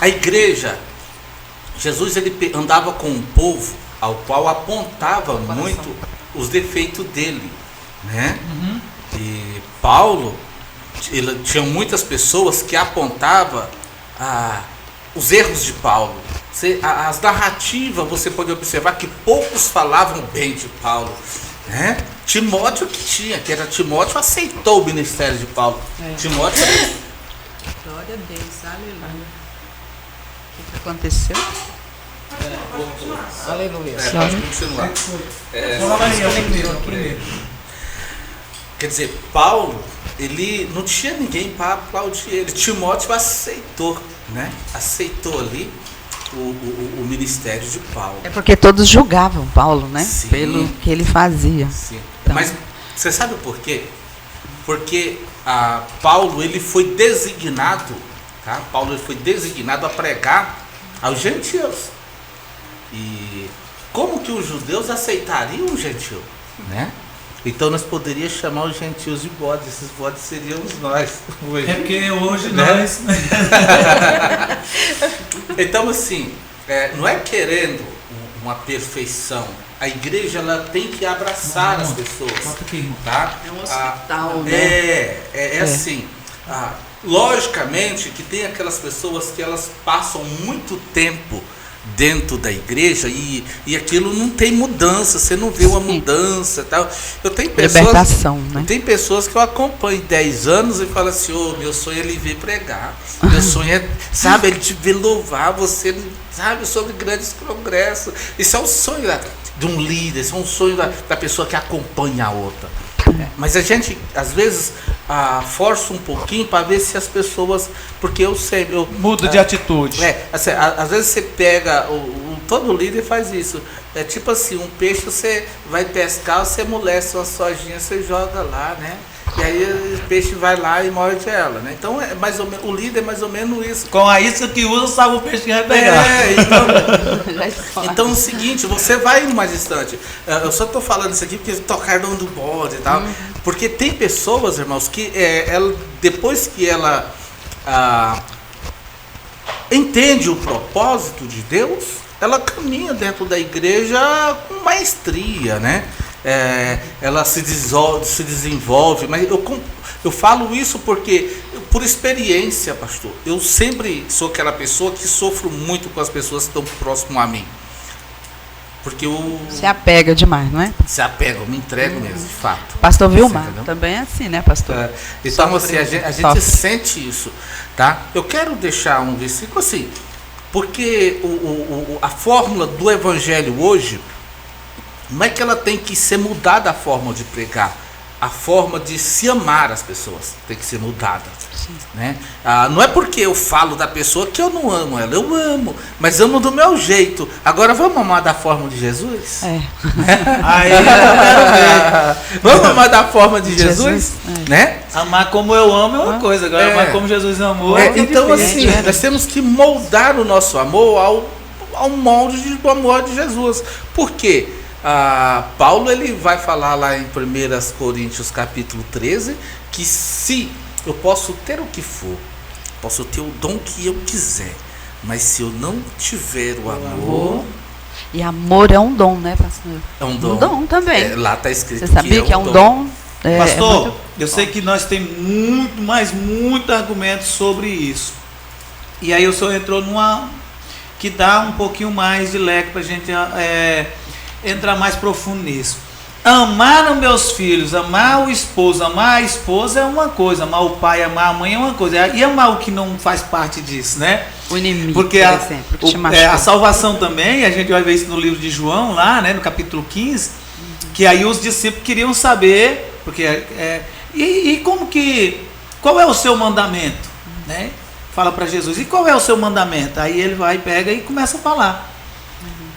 A igreja, Jesus ele andava com um povo ao qual apontava muito os defeitos dele. Né? E Paulo, tinha muitas pessoas que apontavam os erros de Paulo. As narrativas, você pode observar que poucos falavam bem de Paulo. Né? Timóteo que era Timóteo, aceitou o ministério de Paulo. Timóteo... Glória a Deus, aleluia. O que aconteceu? Aleluia. Pode continuar. Quer dizer, Paulo, ele não tinha ninguém para aplaudir ele. Timóteo aceitou, né? Aceitou ali o ministério de Paulo. É porque todos julgavam Paulo, né? Sim. Pelo que ele fazia. Sim. Então. Mas você sabe por quê? Porque Paulo ele foi designado, tá? Paulo ele foi designado a pregar aos gentios. E como que os judeus aceitariam um gentio, né? Então nós poderíamos chamar os gentios de bodes. Esses bodes seríamos nós hoje. É porque hoje Né? nós... Então assim, não é querendo uma perfeição. A igreja ela tem que abraçar as pessoas, tá? É um hospital, né? Assim. Logicamente que tem aquelas pessoas que elas passam muito tempo dentro da igreja e aquilo não tem mudança, você não vê uma mudança, tal. Eu tenho pessoas, libertação, né? Tem pessoas que eu acompanho 10 anos e falo assim: meu sonho é ele vir pregar, meu sonho é, sabe, ele te ver louvar, você, sabe, sobre grandes progressos. Isso é um sonho de um líder, isso é um sonho da pessoa que acompanha a outra. Mas a gente, às vezes, força um pouquinho para ver se as pessoas... Porque eu sei... Muda de atitude. Assim, às vezes você pega... todo líder faz isso. É tipo assim, um peixe você vai pescar, você amolece uma sojinha, você joga lá, né? E aí o peixe vai lá e morde ela, né? Então, o líder é mais ou menos isso. Com a isca que usa, sabe o peixe que vai pegar. Então é o seguinte, você vai indo mais distante. Eu só estou falando isso aqui porque tocaram do bode e tal. Porque tem pessoas, irmãos, que depois que ela entende o propósito de Deus, ela caminha dentro da igreja com maestria, né? Ela se desenvolve, mas eu falo isso porque, por experiência, pastor, eu sempre sou aquela pessoa que sofro muito com as pessoas que estão próximo a mim. Porque eu... Se apega demais, não é? Se apego, me entrego mesmo, de fato. Pastor Vilmar também é assim, né, pastor? Então, assim, a gente sente isso, tá? Eu quero deixar um versículo assim, porque a fórmula do evangelho hoje, não é que ela tem que ser mudada a forma de pregar, a forma de se amar as pessoas tem que ser mudada, né? Não é porque eu falo da pessoa que eu não amo ela, eu amo, mas amo do meu jeito. Agora vamos amar da forma de Jesus? Aí eu quero ver. Vamos amar da forma de Jesus? Né? Amar como eu amo é uma coisa, agora amar como Jesus amou então assim, nós temos que moldar o nosso amor ao molde do amor de Jesus. Por quê? Paulo ele vai falar lá em 1 Coríntios capítulo 13, que se eu posso ter o que for, posso ter o dom que eu quiser, mas se eu não tiver o amor... E amor é um dom, né, pastor? É um dom. Um dom também. Lá está escrito. Você sabia que é um dom? Pastor, eu sei que nós temos muito argumento sobre isso. E aí o senhor entrou numa que dá um pouquinho mais de leque para a gente entrar mais profundo nisso. Amar os meus filhos, amar o esposo, amar a esposa é uma coisa, amar o pai, amar a mãe é uma coisa. E amar o que não faz parte disso, né? O inimigo, porque por exemplo, que te a salvação também, a gente vai ver isso no livro de João, lá, né, no capítulo 15, que aí os discípulos queriam saber, porque qual é o seu mandamento, né? Fala para Jesus, e qual é o seu mandamento? Aí ele vai, pega e começa a falar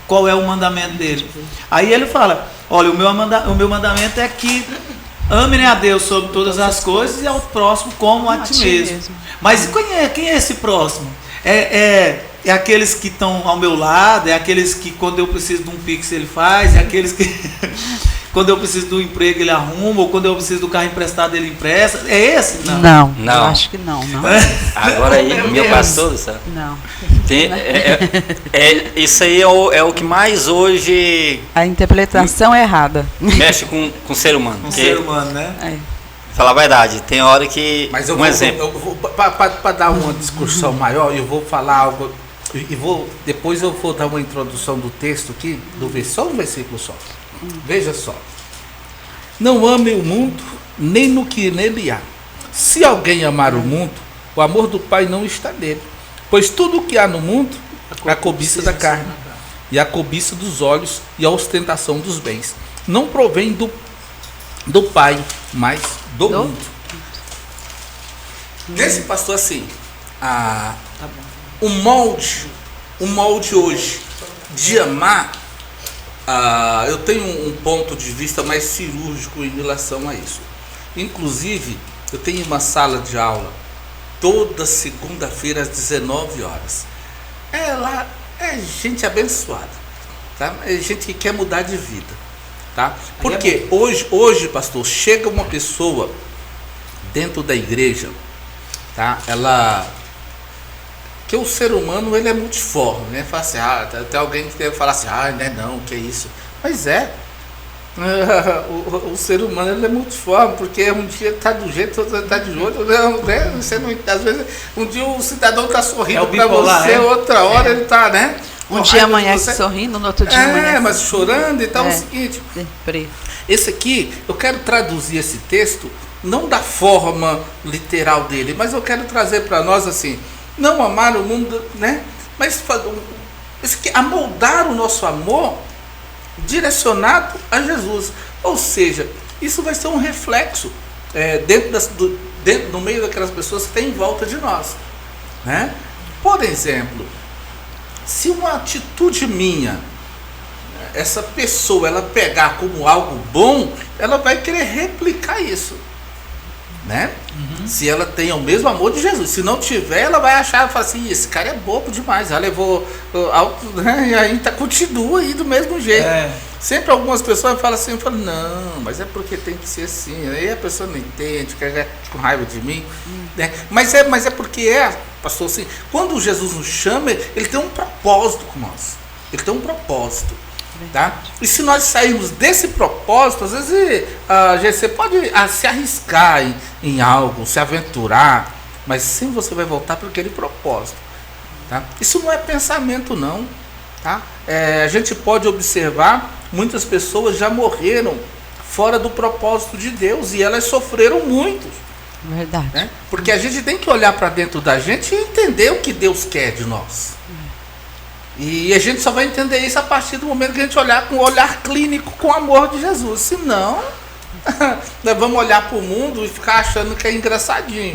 qual é o mandamento dele. Aí ele fala, olha, o meu mandamento é que amem a Deus sobre todas as coisas e ao próximo como a ti mesmo. Mas quem é esse próximo? É aqueles que estão ao meu lado, é aqueles que quando eu preciso de um pix ele faz, é aqueles que quando eu preciso do emprego ele arruma, ou quando eu preciso do carro emprestado ele empresta. É esse? Não. Eu acho que não. Agora aí, meu pastor do céu. Não. Isso aí é o que mais hoje... A interpretação é errada. Mexe com o ser humano. Com o ser humano, né? Falar a verdade, tem hora que... Mas exemplo. Para dar uma discussão maior, eu vou falar algo... Depois eu vou dar uma introdução do texto aqui, só um versículo só. Veja só. Não ame o mundo, nem no que nele há. Se alguém amar o mundo, o amor do Pai não está nele. Pois tudo o que há no mundo, a cobiça da carne, e a cobiça dos olhos, e a ostentação dos bens, não provém do Pai, mas do mundo. Desse pastor assim, o molde hoje de amar, eu tenho um ponto de vista mais cirúrgico em relação a isso. Inclusive, eu tenho uma sala de aula toda segunda-feira às 19 horas. Lá é gente abençoada, tá? É gente que quer mudar de vida, tá? Porque hoje, pastor, chega uma pessoa dentro da igreja, tá? Que o ser humano ele é multiforme, né? Fala assim, tem alguém que deve falar assim, não, que é isso? Mas o ser humano ele é multiforme, porque um dia está do jeito, outro está de outro, né? Você não, às vezes, um dia o cidadão está sorrindo para você, outra hora ele está, né? Um dia amanhece sorrindo, no outro dia amanhece mas chorando, então é o seguinte, esse aqui, eu quero traduzir esse texto, não da forma literal dele, mas eu quero trazer para nós assim, não amar o mundo, né? Mas amoldar o nosso amor direcionado a Jesus. Ou seja, isso vai ser um reflexo dentro do meio daquelas pessoas que tem em volta de nós, né? Por exemplo, se uma atitude minha, essa pessoa, ela pegar como algo bom, ela vai querer replicar isso, né? Se ela tem o mesmo amor de Jesus. Se não tiver, ela vai achar, fala assim, esse cara é bobo demais, já levou alto, né? E aí continua aí do mesmo jeito. Sempre algumas pessoas falam assim, não, mas é porque tem que ser assim. Aí a pessoa não entende, quer com raiva de mim, né? Mas é porque pastor, assim, quando Jesus nos chama, ele tem um propósito com nós. Ele tem um propósito. Tá? E se nós sairmos desse propósito, às vezes você pode se arriscar em algo, se aventurar, mas sempre você vai voltar para aquele propósito, tá? Isso não é pensamento não, tá? A gente pode observar, muitas pessoas já morreram fora do propósito de Deus e elas sofreram muito. Verdade. Né? Porque a gente tem que olhar para dentro da gente e entender o que Deus quer de nós. E a gente só vai entender isso a partir do momento que a gente olhar com um olhar clínico com o amor de Jesus. Senão, nós vamos olhar para o mundo e ficar achando que é engraçadinho.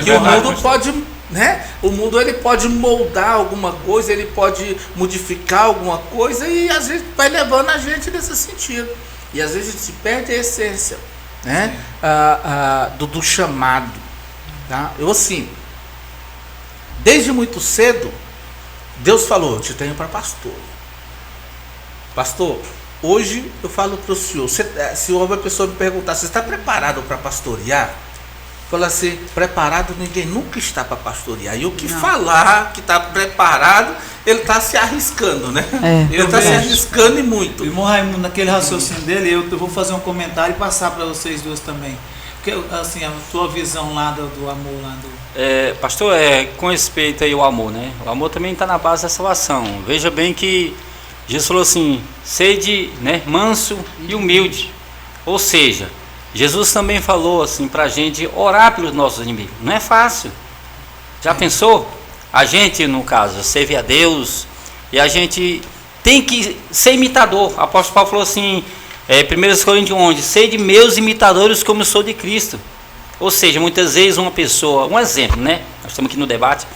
Que o mundo pode, né? O mundo ele pode moldar alguma coisa, ele pode modificar alguma coisa e às vezes vai levando a gente nesse sentido. E às vezes a gente perde a essência, né? Do chamado. Tá? Eu assim, desde muito cedo, Deus falou, eu te tenho para pastor. Pastor, Hoje eu falo para o senhor, se uma pessoa me perguntar, você está preparado para pastorear? Fala assim, preparado ninguém nunca está para pastorear. E o que falar que está preparado, ele está se arriscando, né? Ele está se arriscando e muito. O irmão Raimundo, naquele raciocínio dele, eu vou fazer um comentário e passar para vocês duas também. Porque, assim, a tua visão lá do amor lá do... Pastor, com respeito aí ao amor, né? O amor também está na base da salvação. Veja bem que Jesus falou assim, sede, né, manso e humilde. Ou seja, Jesus também falou assim para a gente orar pelos nossos inimigos. Não é fácil. Já pensou? A gente, no caso, serve a Deus e a gente tem que ser imitador. O apóstolo Paulo falou assim, 1 Coríntios 11, sede meus imitadores como eu sou de Cristo. Ou seja, muitas vezes uma pessoa, um exemplo, né? Nós estamos aqui no debate,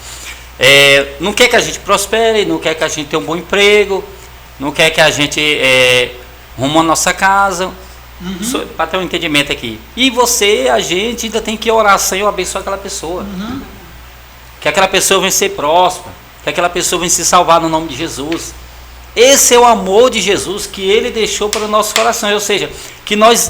não quer que a gente prospere, não quer que a gente tenha um bom emprego, não quer que a gente arrume a nossa casa, para ter um entendimento aqui. E a gente ainda tem que orar, Senhor, abençoe aquela pessoa. Que aquela pessoa venha ser próspera, que aquela pessoa venha se salvar no nome de Jesus. Esse é o amor de Jesus que Ele deixou para o nosso coração. Ou seja, que nós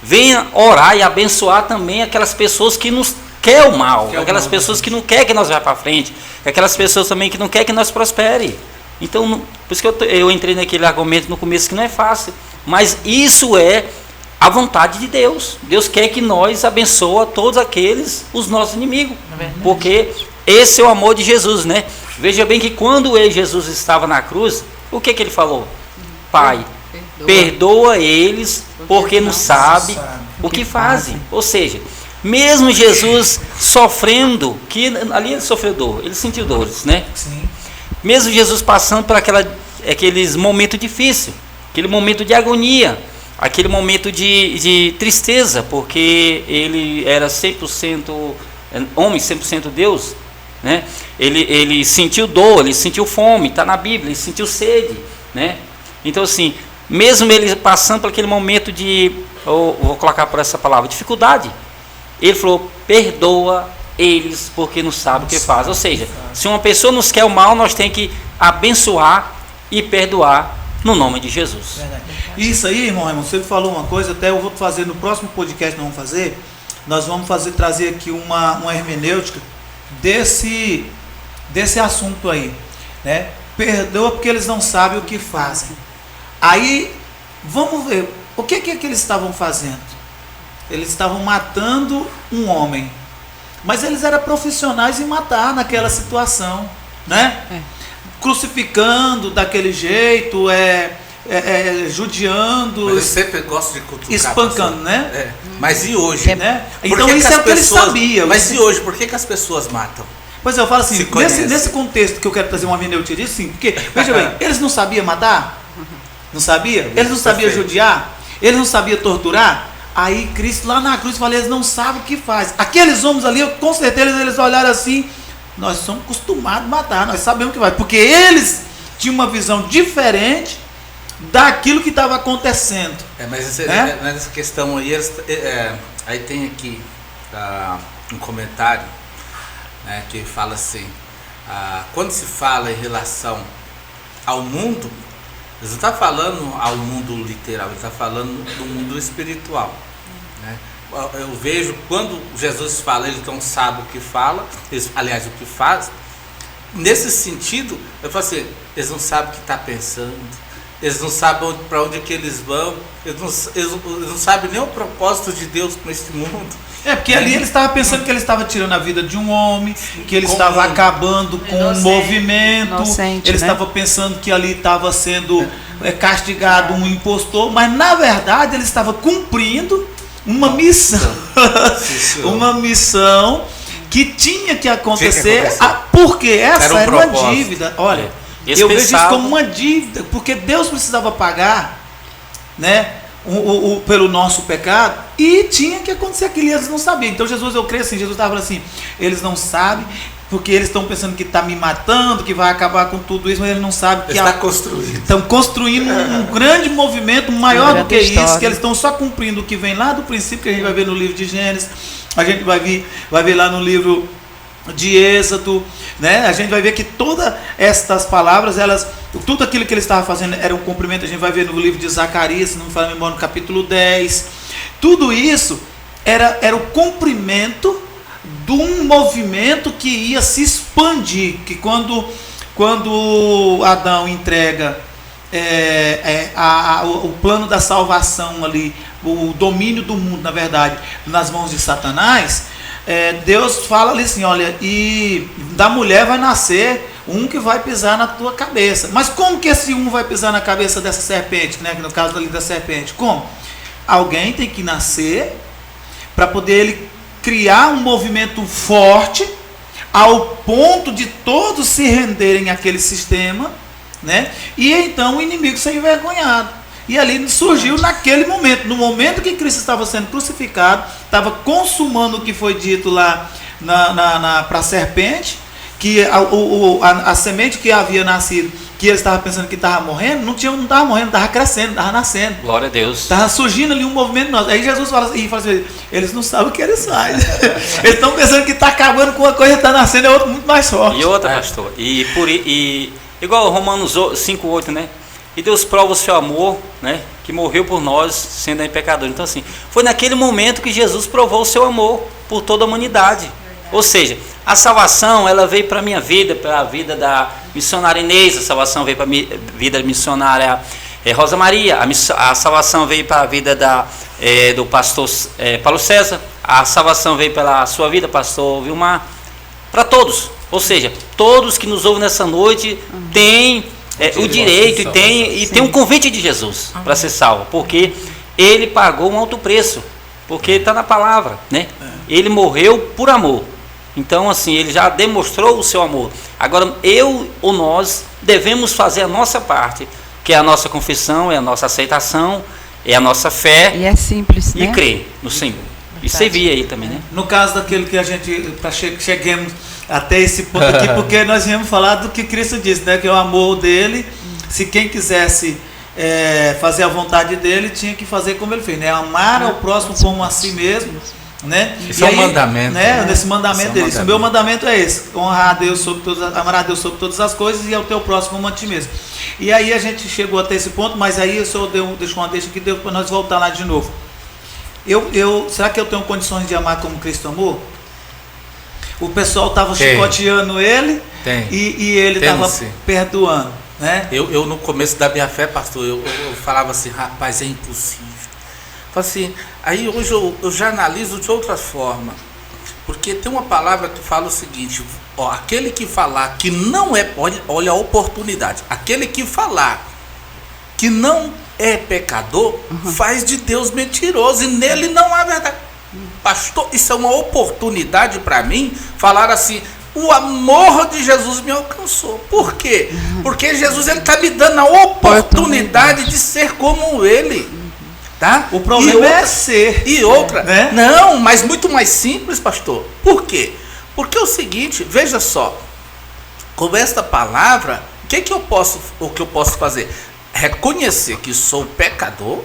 venha orar e abençoar também aquelas pessoas que nos quer o mal, aquelas pessoas que não quer que nós vá para frente, aquelas pessoas também que não quer que nós prospere. Então, por isso que eu entrei naquele argumento no começo que não é fácil, mas isso é a vontade de Deus. Deus quer que nós abençoe todos aqueles, os nossos inimigos, porque esse é o amor de Jesus, né? Veja bem que quando Jesus estava na cruz, o que ele falou? Pai, perdoa eles, porque não sabe o que fazem. Ou seja, mesmo Jesus sofrendo, que ali ele sofreu dor, ele sentiu dores, né? Sim. Mesmo Jesus passando por aqueles momentos difíceis, aquele momento de agonia, aquele momento de tristeza, porque ele era 100% homem, 100% Deus, né? Ele sentiu dor, ele sentiu fome, está na Bíblia, ele sentiu sede, né? Então assim, mesmo ele passando por aquele momento vou colocar por essa palavra, dificuldade, ele falou, perdoa eles porque não sabem o que faz. Ou seja, se uma pessoa nos quer o mal, nós temos que abençoar e perdoar no nome de Jesus. Verdade. Isso aí, irmão Raimundo, você falou uma coisa, até eu vou fazer no próximo podcast, nós vamos trazer aqui uma hermenêutica desse assunto aí, né? Perdoa porque eles não sabem o que fazem. Aí, vamos ver, o que eles estavam fazendo? Eles estavam matando um homem, mas eles eram profissionais em matar naquela situação, né? Crucificando daquele jeito, judiando, mas eu sempre gosto de cutucar, espancando, né? Mas e hoje, né? Então isso é o que eles sabiam. Mas e hoje, por que as pessoas matam? Pois é, eu falo assim, nesse contexto que eu quero trazer uma hermenêutica disso, sim, porque, veja bem, eles não sabiam matar? Não sabia? Eles não sabiam judiar? Eles não sabiam torturar? Aí Cristo lá na cruz falou, eles não sabem o que faz. Aqueles homens ali, com certeza eles olharam assim, nós somos acostumados a matar, nós sabemos o que vai, porque eles tinham uma visão diferente daquilo que estava acontecendo. Mas essa questão aí, aí tem aqui um comentário, né, que fala assim, quando se fala em relação ao mundo, eles não estão falando ao mundo literal, ele está falando do mundo espiritual, né? Eu vejo quando Jesus fala, eles não sabem o que fala, aliás, o que faz. Nesse sentido, eu falo assim, eles não sabem o que está pensando, eles não sabem para onde que eles vão, eles não sabem nem o propósito de Deus para este mundo. Porque ali ele estava pensando que ele estava tirando a vida de um homem, que ele estava acabando com um movimento, ele estava pensando que ali estava sendo castigado um impostor, mas na verdade ele estava cumprindo uma missão, uma missão que tinha que acontecer, porque essa era uma dívida. Olha, eu vejo isso como uma dívida, porque Deus precisava pagar, né? Pelo nosso pecado, e tinha que acontecer aquilo, e eles não sabiam. Então Jesus, eu creio assim, Jesus estava falando assim, eles não sabem, porque eles estão pensando que está me matando, que vai acabar com tudo isso, mas eles não sabem que estão construindo um grande movimento maior do que isso, que eles estão só cumprindo o que vem lá do princípio, que a gente vai ver no livro de Gênesis, a gente vai ver lá no livro de Êxodo, né? A gente vai ver que todas estas palavras, elas tudo aquilo que ele estava fazendo era um cumprimento. A gente vai ver no livro de Zacarias, se não me falha a memória, no capítulo 10. Tudo isso era o cumprimento de um movimento que ia se expandir, que quando Adão entrega o plano da salvação ali, o domínio do mundo, na verdade, nas mãos de Satanás, Deus fala ali assim, olha, e da mulher vai nascer um que vai pisar na tua cabeça. Mas como que esse um vai pisar na cabeça dessa serpente, né? No caso ali da serpente, como? Alguém tem que nascer para poder ele criar um movimento forte ao ponto de todos se renderem àquele sistema, né? E então o inimigo ser envergonhado. E ali surgiu naquele momento, no momento que Cristo estava sendo crucificado, estava consumando o que foi dito lá para a serpente, que a semente que havia nascido, que ele estava pensando que estava morrendo, não estava morrendo, estava crescendo, estava nascendo. Glória a Deus. Estava surgindo ali um movimento nosso. Aí Jesus fala assim, eles não sabem o que eles fazem. Eles estão pensando que está acabando com uma coisa, está nascendo, é outra muito mais forte. E outra, pastor, igual Romanos 5:8, né? E Deus prova o seu amor, né? Que morreu por nós, sendo pecador. Então assim, foi naquele momento que Jesus provou o seu amor por toda a humanidade. Ou seja, a salvação, ela veio para a minha vida, para a vida da missionária Inês, a salvação veio para a vida da missionária Rosa Maria, a salvação veio para a vida do pastor Paulo César, a salvação veio pela sua vida, pastor Vilmar, para todos. Ou seja, todos que nos ouvem nessa noite têm o direito e tem um convite de Jesus para ser salvo, porque ele pagou um alto preço, porque está na palavra, né? Ele morreu por amor. Então, assim, ele já demonstrou o seu amor. Agora, eu ou nós devemos fazer a nossa parte, que é a nossa confissão, é a nossa aceitação, é a nossa fé. E é simples, né? E crer no Senhor. E servir aí também, né? No caso daquele que a gente, cheguemos até esse ponto aqui, porque nós viemos falar do que Cristo disse, né? Que é o amor dele, se quem quisesse fazer a vontade dele, tinha que fazer como ele fez, né? Amar ao próximo como a si mesmo. Né? Isso é um mandamento, né? Nesse mandamento dele. O meu mandamento é esse: honrar a Deus amar a Deus sobre todas as coisas e ao teu próximo como a ti mesmo. E aí a gente chegou até esse ponto, mas aí o Senhor deixou uma deixa que deu para nós voltar lá de novo. Será que eu tenho condições de amar como Cristo amou? O pessoal estava chicoteando ele e ele estava perdoando, né? Eu no começo da minha fé, pastor, eu falava assim, rapaz, é impossível. Assim, aí hoje eu já analiso de outra forma, porque tem uma palavra que fala o seguinte, aquele que falar que não é, olha a oportunidade, aquele que falar que não é pecador, faz de Deus mentiroso, e nele não há verdade. Pastor, isso é uma oportunidade para mim, falar assim, o amor de Jesus me alcançou. Por quê? Porque Jesus está me dando a oportunidade de ser como ele. Tá? O problema é ser. E outra, né? Não, mas muito mais simples, pastor. Por quê? Porque é o seguinte, veja só, com esta palavra, o que eu posso fazer? Reconhecer que sou pecador,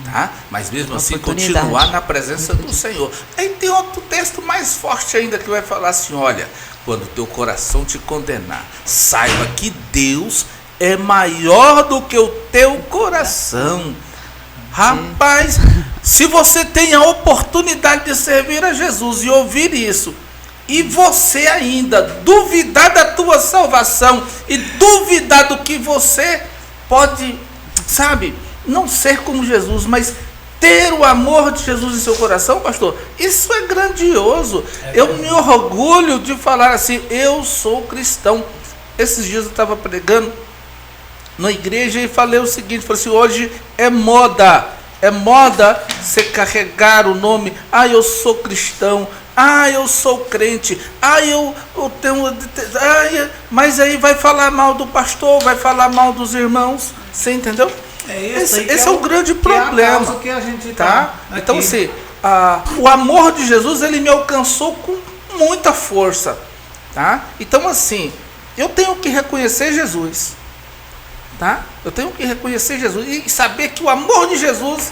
tá? Mas mesmo assim continuar na presença do Senhor. Aí tem outro texto mais forte ainda que vai falar assim, olha, quando teu coração te condenar, saiba que Deus é maior do que o teu coração. Rapaz, se você tem a oportunidade de servir a Jesus e ouvir isso, e você ainda duvidar da tua salvação e duvidar do que você pode, sabe, não ser como Jesus, mas ter o amor de Jesus em seu coração, pastor, isso é grandioso. Eu me orgulho de falar assim, eu sou cristão. Esses dias eu estava pregando na igreja e falei o seguinte, falei assim, hoje é moda você carregar o nome, eu sou cristão, eu sou crente, eu tenho, mas aí vai falar mal do pastor, vai falar mal dos irmãos, você entendeu? Esse é o grande problema, que a gente tá? Então assim, o amor de Jesus, ele me alcançou com muita força, tá? Então assim, eu tenho que reconhecer Jesus. Tá? Eu tenho que reconhecer Jesus e saber que o amor de Jesus,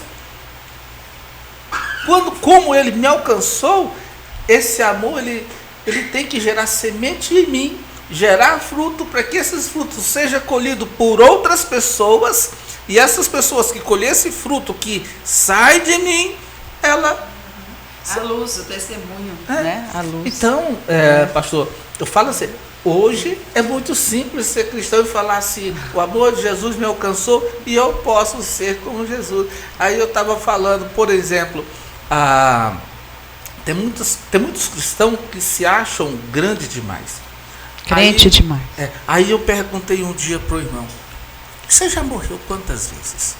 como ele me alcançou, esse amor ele tem que gerar semente em mim gerar fruto para que esses frutos sejam colhidos por outras pessoas, e essas pessoas que colherem esse fruto que sai de mim, ela... A luz, o testemunho, né? A luz. Então, pastor, eu falo assim, hoje é muito simples ser cristão e falar assim, o amor de Jesus me alcançou e eu posso ser como Jesus. Aí eu estava falando, por exemplo, tem muitos cristãos que se acham grande demais. Crente demais. Aí eu perguntei um dia pro irmão, você já morreu quantas vezes?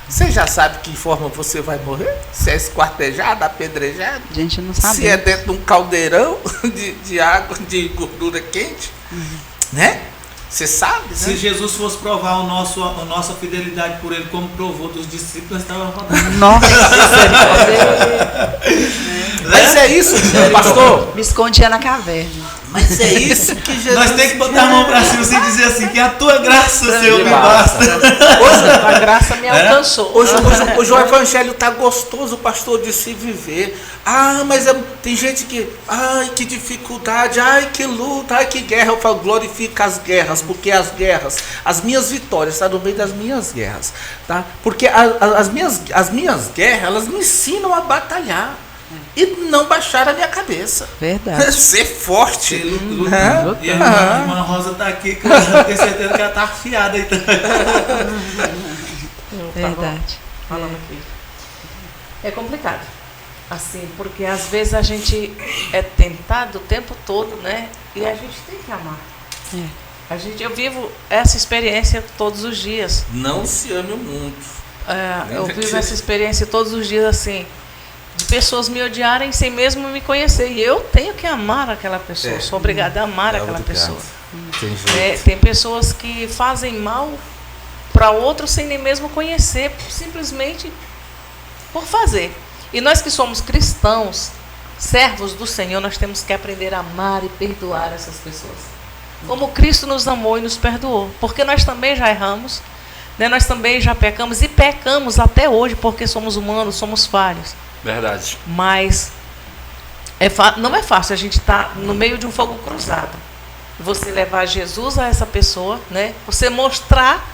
Você já sabe que forma você vai morrer? Se é esquartejado, apedrejado? A gente não sabe. Se é dentro de um caldeirão de água, de gordura quente, né? Você sabe, né? Se Jesus fosse provar a nossa fidelidade por ele, como provou dos discípulos, estava rodando. Nossa, Mas é isso, pastor. me escondia na caverna. Mas é isso que Jesus... Nós temos que botar a mão para cima e dizer assim, que a tua graça, Senhor, me basta. A graça me alcançou. Hoje o evangelho está gostoso, pastor, de se viver. Mas tem gente que... Ai, que dificuldade, ai, que luta, ai, que guerra. Eu falo, glorifica as guerras, porque as guerras, as minhas vitórias estão no meio das minhas guerras. Tá? Porque as minhas guerras, elas me ensinam a batalhar. E não baixar a minha cabeça. Verdade. Ser forte. E a irmã Rosa está aqui, que eu tenho certeza que ela está afiada aí também. Verdade. Falando aqui. É complicado. Assim, porque às vezes a gente é tentado o tempo todo, né? E a gente tem que amar. Eu vivo essa experiência todos os dias. Não se ame o mundo. Eu vivo essa experiência todos os dias, assim, de pessoas me odiarem sem mesmo me conhecer. E eu tenho que amar aquela pessoa. Sou obrigada a amar aquela pessoa. Tem pessoas que fazem mal para outros sem nem mesmo conhecer, simplesmente por fazer. E nós que somos cristãos, servos do Senhor, nós temos que aprender a amar e perdoar essas pessoas. Como Cristo nos amou e nos perdoou. Porque nós também já erramos, né? Nós também já pecamos e pecamos até hoje, porque somos humanos, somos falhos. Verdade. Mas não é fácil a gente estar no meio de um fogo cruzado. Você levar Jesus a essa pessoa, né? Você mostrar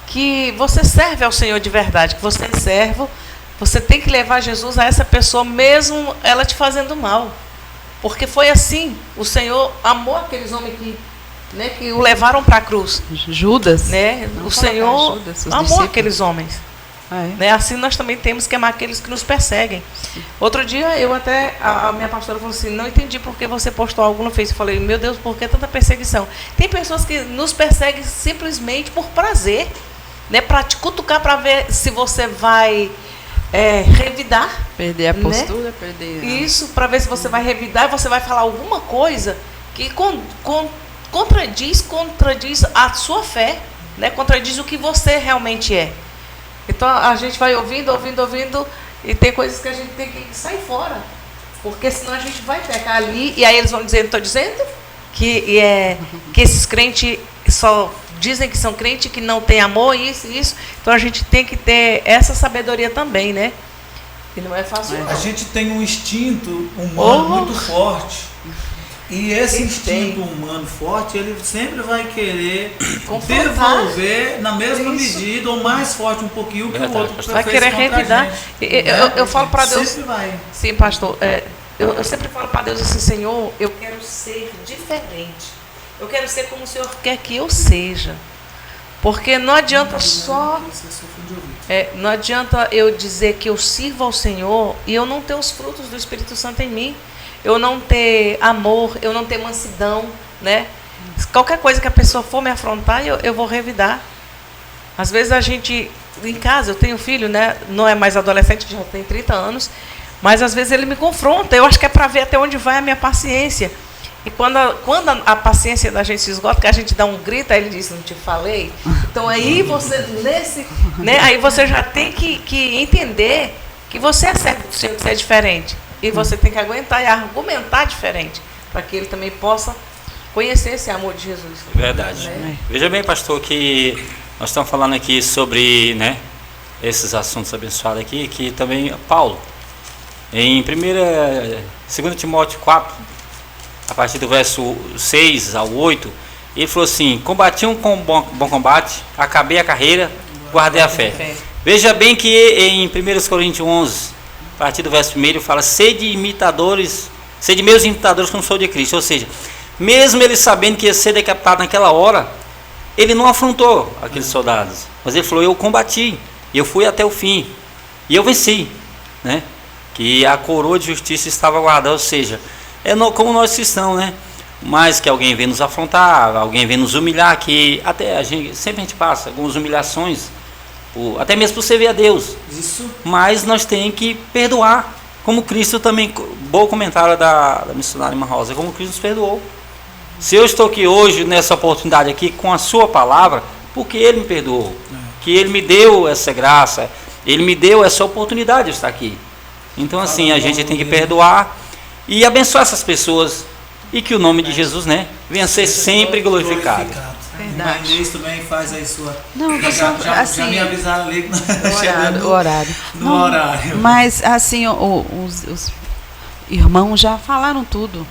que você serve ao Senhor de verdade, que você é servo. Você tem que levar Jesus a essa pessoa, mesmo ela te fazendo mal. Porque foi assim. O Senhor amou aqueles homens que o levaram para a cruz. Judas. Né? O Senhor amou aqueles homens. Né? Assim nós também temos que amar aqueles que nos perseguem. Outro dia a minha pastora falou assim, não entendi porque você postou algo no Facebook. Eu falei, meu Deus, por que tanta perseguição? Tem pessoas que nos perseguem simplesmente por prazer, né? Para te cutucar, para ver se você vai revidar. Perder a postura, né? perder... Isso, para ver se você vai revidar e você vai falar alguma coisa que contradiz a sua fé, né? Contradiz o que você realmente é. Então a gente vai ouvindo, e tem coisas que a gente tem que sair fora, porque senão a gente vai pecar ali, e aí eles vão dizer, estou dizendo que esses crentes só dizem que são crentes, que não tem amor, isso. Então a gente tem que ter essa sabedoria também, né? E não é fácil. A gente tem um instinto humano muito forte. E esse instinto humano forte, ele sempre vai querer devolver na mesma medida, ou mais forte um pouquinho que o outro. Vai querer revidar. Eu falo para Deus. Sempre vai. Sim, pastor. Eu sempre falo para Deus assim, Senhor, eu quero ser diferente. Eu quero ser como o Senhor quer que eu seja. Porque não adianta não adianta eu dizer que eu sirvo ao Senhor e eu não ter os frutos do Espírito Santo em mim. Eu não ter amor, eu não ter mansidão, né? Qualquer coisa que a pessoa for me afrontar, eu vou revidar. Às vezes a gente, em casa, eu tenho filho, né? Não é mais adolescente, já tem 30 anos, mas às vezes ele me confronta. Eu acho que é para ver até onde vai a minha paciência. E quando a paciência da gente se esgota, que a gente dá um grito, aí ele diz, não te falei? Então aí você, aí você já tem que entender que você é servo do Senhor, que você é diferente. E você tem que aguentar e argumentar diferente, para que ele também possa conhecer esse amor de Jesus. Verdade. Veja bem, pastor, que nós estamos falando aqui sobre, né, esses assuntos abençoados aqui, que também Paulo, em 2 Timóteo 4, a partir do verso 6 ao 8, ele falou assim: combati um bom combate, acabei a carreira, guardei a fé. Veja bem que em 1 Coríntios 11, a partir do verso 1, ele fala: sede meus imitadores como sou de Cristo. Ou seja, mesmo ele sabendo que ia ser decapitado naquela hora, ele não afrontou aqueles soldados, mas ele falou: eu combati, eu fui até o fim, e eu venci, né? Que a coroa de justiça estava guardada. Ou seja, como nós cristãos, né? Mais que alguém vem nos afrontar, alguém vem nos humilhar, que até sempre a gente passa algumas humilhações, até mesmo por servir a Deus. Isso. Mas nós temos que perdoar, como Cristo também. Bom comentário da missionária Irmã Rosa, como Cristo nos perdoou. Se eu estou aqui hoje, nessa oportunidade aqui, com a sua palavra, porque Ele me perdoou, que Ele me deu essa graça, Ele me deu essa oportunidade de estar aqui. Então assim, a gente tem que perdoar e abençoar essas pessoas, e que o nome de Jesus, né, venha ser sempre glorificado. Verdade. Inês também faz aí sua... Não, já me avisaram ali que nós chegamos o horário. no horário. Mas assim, os irmãos já falaram tudo,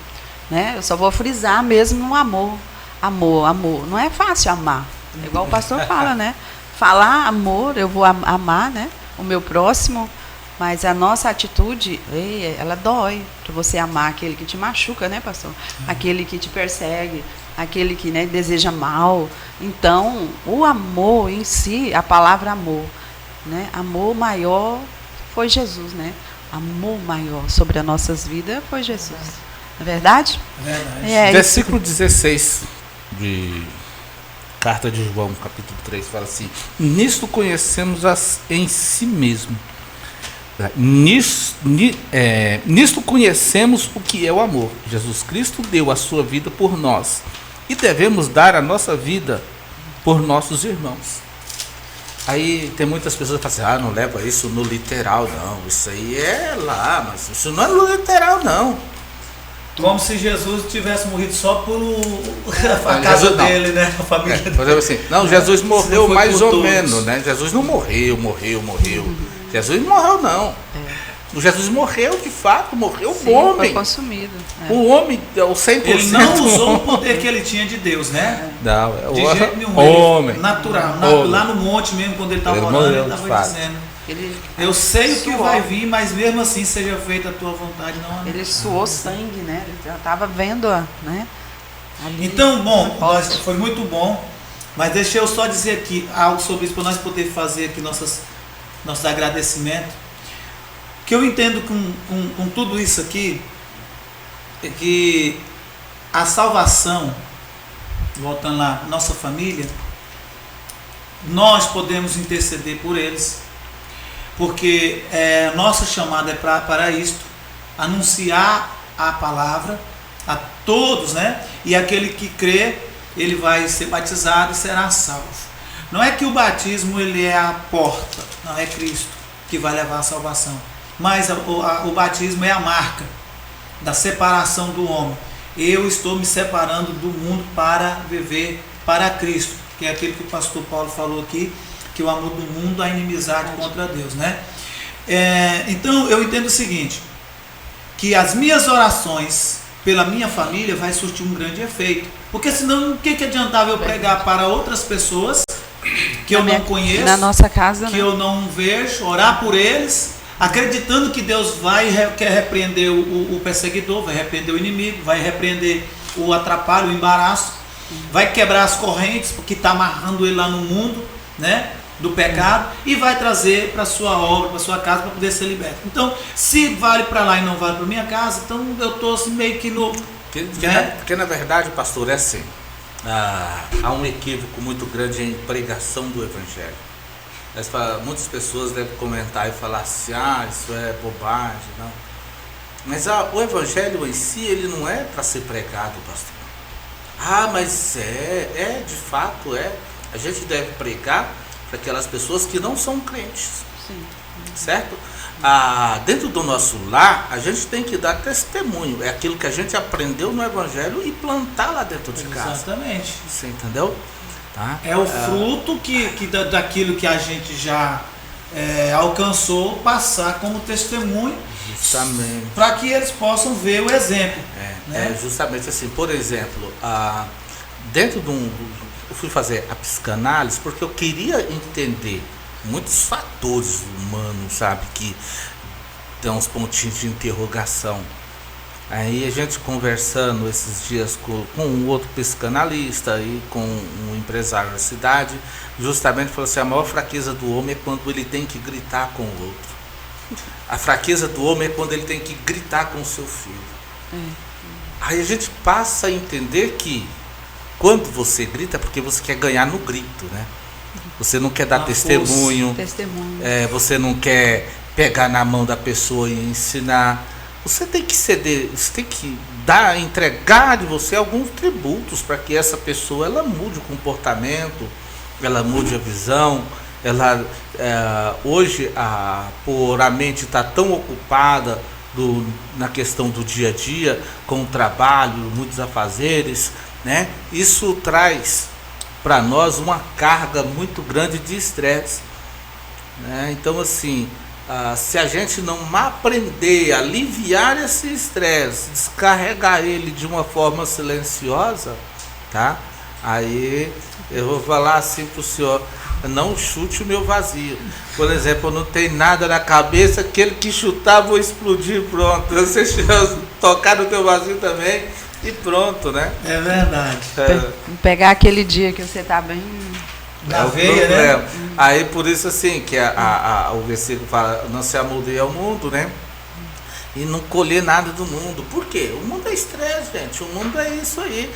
né? Eu só vou frisar mesmo no amor. Amor. Não é fácil amar. É igual o pastor fala, né? Falar amor, eu vou amar, né? O meu próximo. Mas a nossa atitude, ela dói para você amar aquele que te machuca, né, pastor? Aquele que te persegue, aquele que, né, deseja mal. Então, o amor em si, a palavra amor, né? Amor maior foi Jesus, né? Amor maior sobre as nossas vidas foi Jesus. Não é verdade? Verdade. Versículo 16 de Carta de João, capítulo 3, fala assim: nisto conhecemos em si mesmo. Nisto conhecemos o que é o amor. Jesus Cristo deu a sua vida por nós, e devemos dar a nossa vida por nossos irmãos. Aí tem muitas pessoas que falam assim: não leva isso no literal, não. Isso aí é lá, mas isso não é no literal, não. Como se Jesus tivesse morrido só por a casa Jesus, dele, né? A família dele. Por exemplo, assim, não, Jesus morreu Foi mais por ou todos. menos, né? Jesus não morreu. Jesus não morreu, não. Jesus morreu de fato, morreu o homem. Foi consumido. O homem, o 100%. Ele não usou o poder que ele tinha de Deus, né? Não, é De jeito nenhum. homem. Natural. Homem. Lá no monte mesmo, quando ele estava Ele orando, morreu, ele de estava fato. dizendo: Ele eu sei o que suou. vai vir, mas mesmo assim seja feita a tua vontade, não a minha. Ele suou sangue, né? Ele já estava vendo, né? Ali. Então, bom, foi muito bom, mas deixa eu só dizer aqui algo sobre isso para nós poder fazer aqui nossos agradecimentos. O que eu entendo com tudo isso aqui é que a salvação, voltando lá, nossa família, nós podemos interceder por eles, porque nossa chamada é para isto, anunciar a palavra a todos, né? E aquele que crê, ele vai ser batizado e será salvo. Não é que o batismo ele é a porta, não é Cristo que vai levar a salvação, mas o batismo é a marca da separação do homem. Eu estou me separando do mundo para viver para Cristo, que é aquilo que o pastor Paulo falou aqui, que o amor do mundo é a inimizade contra Deus, né? Então eu entendo o seguinte, que as minhas orações pela minha família vai surtir um grande efeito, porque senão o que adiantava eu pregar para outras pessoas que eu não conheço, na nossa casa, que né? eu não vejo, orar por eles, acreditando que Deus quer repreender o perseguidor, vai repreender o inimigo, vai repreender o atrapalho, o embaraço, vai quebrar as correntes, porque está amarrando ele lá no mundo, né, do pecado, e vai trazer para a sua obra, para a sua casa, para poder ser liberto. Então, se vale para lá e não vale para minha casa, então eu estou assim, meio que no... Porque na verdade, pastor, é assim, há um equívoco muito grande em pregação do Evangelho. Muitas pessoas devem comentar e falar assim: isso é bobagem, não. Mas o Evangelho em si, ele não é para ser pregado, pastor. Mas de fato é. A gente deve pregar para aquelas pessoas que não são crentes. Sim. Certo? Dentro do nosso lar, a gente tem que dar testemunho. É aquilo que a gente aprendeu no Evangelho e plantar lá dentro de casa. Exatamente. Você entendeu? Tá? É o fruto daquilo que a gente já alcançou passar como testemunho, Justamente. para que eles possam ver o exemplo. Né? Justamente assim, por exemplo, dentro eu fui fazer a psicanálise porque eu queria entender muitos fatores humanos, sabe, que dão uns pontinhos de interrogação. Aí a gente conversando esses dias com um outro psicanalista e com um empresário da cidade, justamente falou assim, a maior fraqueza do homem é quando ele tem que gritar com o outro. A fraqueza do homem é quando ele tem que gritar com o seu filho. Aí a gente passa a entender que quando você grita é porque você quer ganhar no grito, né? Você não quer dar testemunho, você não quer pegar na mão da pessoa e ensinar. Você tem que ceder, você tem que entregar de você alguns tributos para que essa pessoa ela mude o comportamento, ela mude a visão. Ela hoje por a mente está tão ocupada na questão do dia a dia, com o trabalho, muitos afazeres, né? Isso traz para nós uma carga muito grande de estresse, né? Então assim, se a gente não aprender a aliviar esse estresse, descarregar ele de uma forma silenciosa, tá? Aí eu vou falar assim para o senhor, não chute o meu vazio. Por exemplo, eu não tenho nada na cabeça, aquele que chutar vou explodir, pronto. Você tocar no teu vazio também e pronto, né? É verdade. Pegar aquele dia que você está bem... Na veia, né? Aí por isso assim, que o versículo fala, não se amoldeie ao mundo, né? E não colher nada do mundo. Por quê? O mundo é estresse, gente. O mundo é isso aí.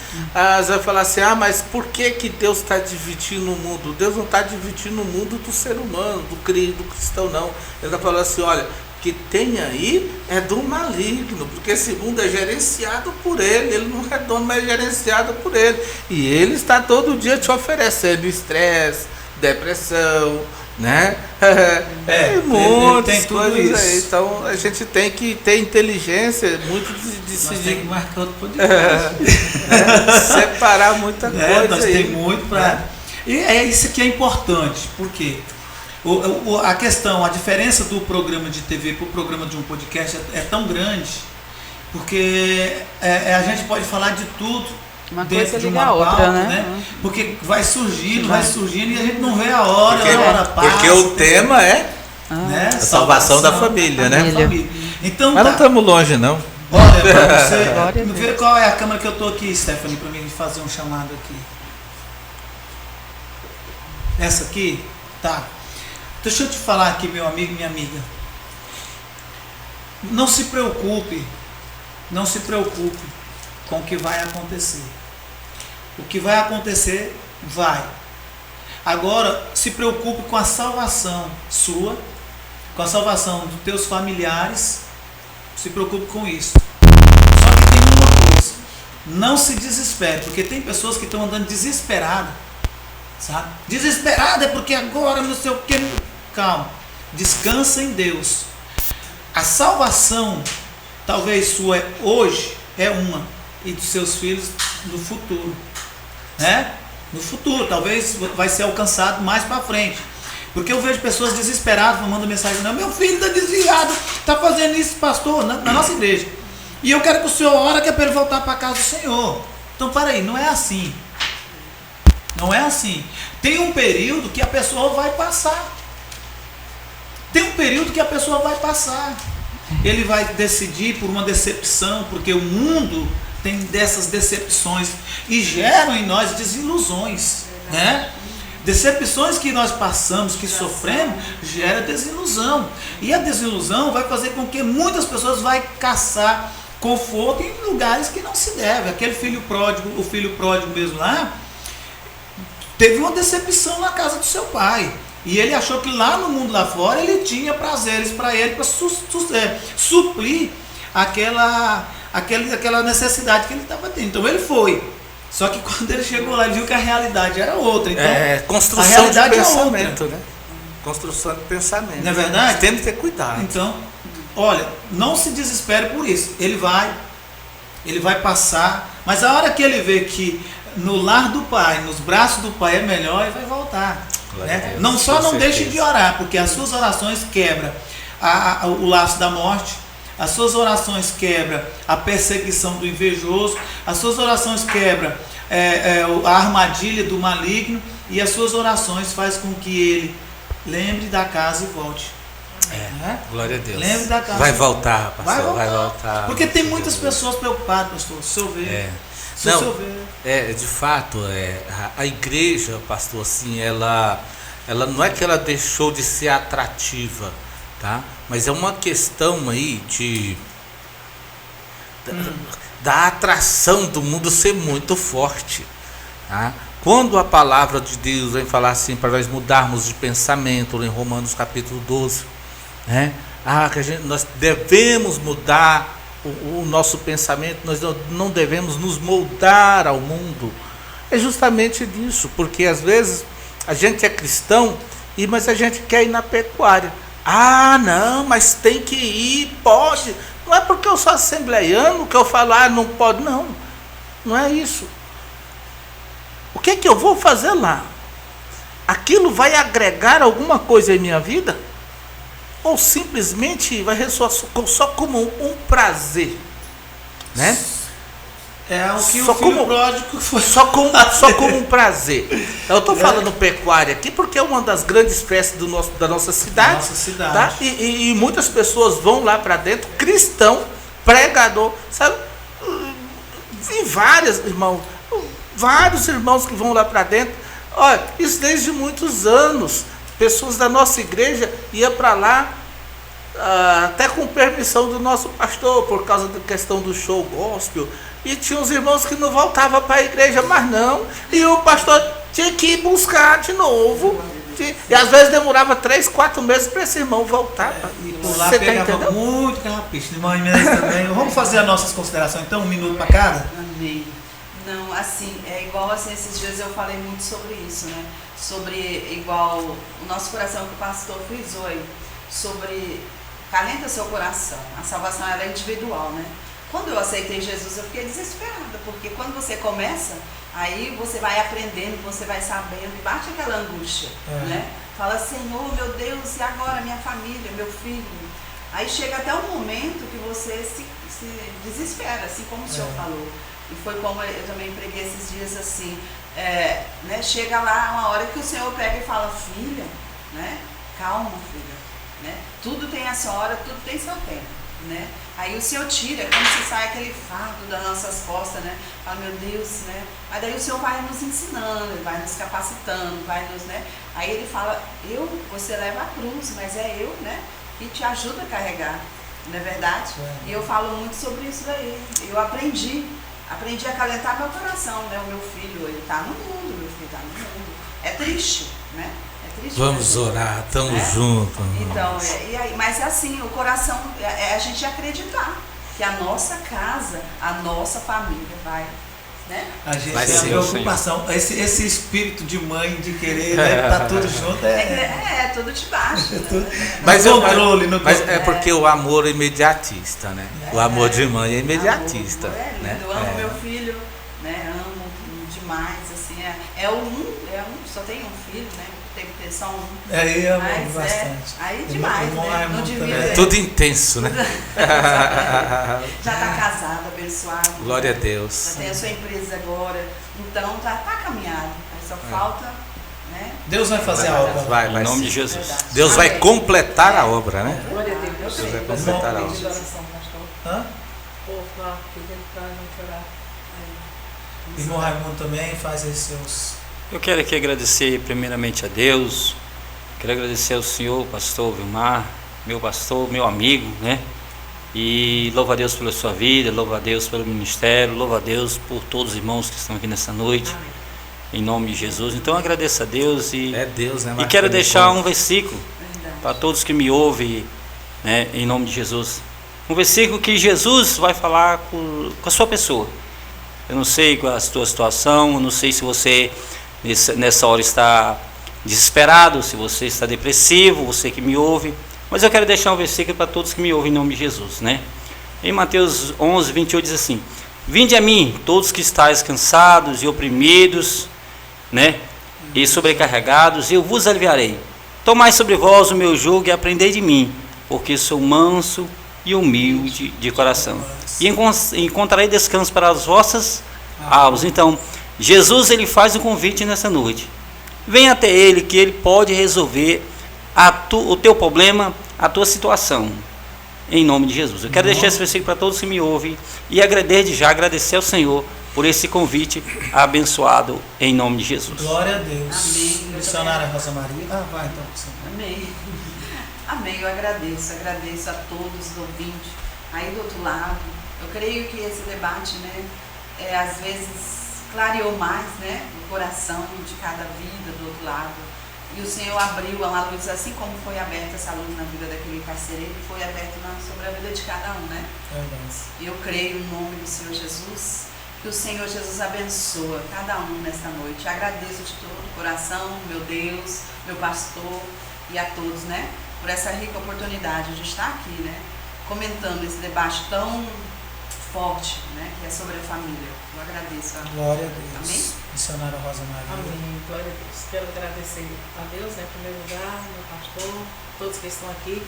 Você vai falar assim, mas por que Deus está dividindo o mundo? Deus não está dividindo o mundo do ser humano, do cristão, não. Ele está falando assim, olha, o que tem aí é do maligno, porque esse mundo é gerenciado por ele não é dono, mas é gerenciado por ele. E ele está todo dia te oferecendo estresse, depressão, né? Muitas coisas aí. Então a gente tem que ter inteligência muito de nós tem que marcar outro podcast. Separar muita coisa. Nós tem muito para. E é isso que é importante, porque a questão, a diferença do programa de TV para o programa de um podcast é tão grande, porque a gente pode falar de tudo. Uma dentro coisa de liga uma a outra, pauta, né? Porque vai surgindo e a gente não vê a hora, a hora passa. Porque o tema é né? a salvação da família, né? Então, mas não estamos longe, não. Olha, para você ver qual é a câmera que eu estou aqui, Stephanie, para mim fazer um chamado aqui. Essa aqui? Tá. Deixa eu te falar aqui, meu amigo e minha amiga. Não se preocupe com o que vai acontecer. O que vai acontecer, vai. Agora, se preocupe com a salvação sua, com a salvação dos teus familiares. Se preocupe com isso. Só que tem uma coisa. Não se desespere, porque tem pessoas que estão andando desesperadas. Sabe? Desesperada é porque agora não sei o que. Calma. Descansa em Deus. A salvação, talvez sua hoje, é uma. E dos seus filhos no futuro, né? No futuro, talvez vai ser alcançado mais para frente, porque eu vejo pessoas desesperadas mandando mensagem, não, meu filho está desviado, está fazendo isso, pastor, na nossa igreja, e eu quero que o senhor ore que é para ele voltar para a casa do Senhor. Então, para aí, não é assim, tem um período que a pessoa vai passar, ele vai decidir por uma decepção, porque o mundo tem dessas decepções e geram em nós desilusões, né? Decepções que nós passamos, que sofremos, gera desilusão. E a desilusão vai fazer com que muitas pessoas vão caçar conforto em lugares que não se deve. Aquele filho pródigo, o filho pródigo mesmo lá, teve uma decepção na casa do seu pai. E ele achou que lá no mundo lá fora ele tinha prazeres para ele, para suprir aquela necessidade que ele estava tendo. Então ele foi. Só que quando ele chegou lá, ele viu que a realidade era outra. Então, construção a realidade de pensamento, é outra, né? Construção de pensamento. Não é verdade? Tem que ter cuidado. Então, olha, não se desespere por isso. Ele vai passar, mas a hora que ele vê que no lar do pai, nos braços do pai é melhor, ele vai voltar. Glória a Né? Deus, Não só com não certeza. deixe de orar, porque as suas orações quebram o laço da morte, as suas orações quebram a perseguição do invejoso, as suas orações quebram a armadilha do maligno, e as suas orações faz com que ele lembre da casa e volte. Né? Glória a Deus. Lembre da casa. Vai voltar, pastor. Vai Vai voltar. voltar. Porque tem Senhor muitas Jesus. pessoas preocupadas, pastor. Se eu ver. É. Se Não, eu ver. de fato, a igreja, pastor, assim, ela não é que ela deixou de ser atrativa, tá? Mas é uma questão aí da atração do mundo ser muito forte, tá? Quando a palavra de Deus vem falar assim para nós mudarmos de pensamento, em Romanos capítulo 12, né? Que nós devemos mudar o nosso pensamento, nós não devemos nos moldar ao mundo. É justamente disso, porque às vezes a gente é cristão, mas a gente quer ir na pecuária. Não, mas tem que ir, pode. Não é porque eu sou assembleiano que eu falo, não pode. Não é isso. O que é que eu vou fazer lá? Aquilo vai agregar alguma coisa em minha vida? Ou simplesmente vai ressoar só como um prazer, né? É o que Só o filho como- pródigo foi. Só como um prazer. Eu estou falando pecuária aqui porque é uma das grandes festas da nossa cidade. Nossa cidade. Tá? E muitas pessoas vão lá para dentro, cristão, pregador, sabe? Vi vários irmãos que vão lá para dentro. Olha, isso desde muitos anos. Pessoas da nossa igreja iam para lá, até com permissão do nosso pastor, por causa da questão do show gospel. E tinha uns irmãos que não voltavam para a igreja, mas não. E o pastor tinha que ir buscar de novo. E às vezes demorava 3, 4 meses para esse irmão voltar. E por lá Você tá pegava entendendo? muito carrapicho. Irmã Inês também. Vamos fazer as nossas considerações, então, 1 minuto para cada? Amém. Não, assim, é igual assim, esses dias eu falei muito sobre isso, né? Sobre, igual, o nosso coração que o pastor frisou aí, sobre calenta seu coração. A salvação ela é individual, né? Quando eu aceitei Jesus, eu fiquei desesperada, porque quando você começa, aí você vai aprendendo, você vai sabendo, e bate aquela angústia, né? Fala, Senhor, meu Deus, e agora minha família, meu filho? Aí chega até um momento que você se desespera, assim como o Senhor falou. E foi como eu também preguei esses dias assim, né? Chega lá uma hora que o Senhor pega e fala, filha, né? Calma, filha, né? Tudo tem a sua hora, tudo tem seu tempo, né? Aí o Senhor tira, como se sai aquele fardo das nossas costas, né? Fala, meu Deus, né? Mas daí o Senhor vai nos ensinando, Ele vai nos capacitando, vai nos, né? Aí Ele fala, você leva a cruz, mas é eu, né? Que te ajuda a carregar, não é verdade? E eu falo muito sobre isso daí. Eu aprendi a calentar meu coração, né? O meu filho, ele está no mundo, meu filho está no mundo. É triste, né? É triste. Vamos orar, estamos juntos. Então, e aí, mas assim, o coração é a gente acreditar que a nossa casa, a nossa família vai, né? A gente Vai tem a ser, preocupação, esse espírito de mãe, de querer, né? Tá tudo junto, É tudo de baixo. Né? Mas no controle, no mas controle. é porque o amor é imediatista, né? O amor de mãe é imediatista. Amor, Né? Eu amo meu filho, né? Amo demais, assim, só tem um filho, né? Tem que ter só um. Aí eu amo Mas bastante. aí demais, Irmão né? Não Raimundo devia. também. É tudo intenso, né? Já está casado, abençoado. Glória a Já Deus. tem a sua empresa agora. Então tá caminhado. Aí só falta, né? Deus vai fazer a obra. Vai, Em nome sim. de Jesus. Verdade. Deus vai Amém. completar a obra, né? Glória a Deus. Eu Deus vai creio. completar a Pedido obra. de oração, pastor. Hã? O povo lá pedindo para a gente orar. Irmão Raimundo também faz esses seus. Eu quero aqui agradecer primeiramente a Deus, quero agradecer ao senhor, pastor Vilmar, meu pastor, meu amigo, né? E louva a Deus pela sua vida, louva a Deus pelo ministério, louva a Deus por todos os irmãos que estão aqui nessa noite, em nome de Jesus. Então agradeço a Deus É Deus, né? e quero marcando deixar um encontro. versículo Verdade. para todos que me ouvem, né, em nome de Jesus. Um versículo que Jesus vai falar com a sua pessoa. Eu não sei qual é a tua situação, eu não sei se você nessa hora está desesperado, se você está depressivo, você que me ouve, mas eu quero deixar um versículo para todos que me ouvem em nome de Jesus, né? Em Mateus 11, 28 diz assim: Vinde a mim, todos que estáis cansados e oprimidos, né? e sobrecarregados, eu vos aliviarei. Tomai sobre vós o meu jugo e aprendei de mim, porque sou manso e humilde de coração. E encontrarei descanso para as vossas almas. Então, Jesus ele faz um convite nessa noite. Venha até Ele, que Ele pode resolver o teu problema, a tua situação. Em nome de Jesus. Eu quero deixar esse versículo para todos que me ouvem e agradecer ao Senhor por esse convite abençoado em nome de Jesus. Glória a Deus. Amém. Missionária Rosa Maria. Vai então. Amém. Amém. Eu agradeço a todos os ouvintes aí do outro lado. Eu creio que esse debate, às vezes clareou mais, o coração de cada vida do outro lado. E o Senhor abriu uma luz, assim como foi aberta essa luz na vida daquele carcereiro, foi aberta sobre a vida de cada um, E eu creio no nome do Senhor Jesus, que o Senhor Jesus abençoa cada um nesta noite. Agradeço de todo o coração, meu Deus, meu pastor e a todos, por essa rica oportunidade de estar aqui, comentando esse debate tão forte, que é sobre a família. Eu agradeço. Glória a Deus. Amém? Missionária Rosa Maria. Amém. Glória a Deus. Quero agradecer a Deus, em primeiro lugar, meu pastor, todos que estão aqui.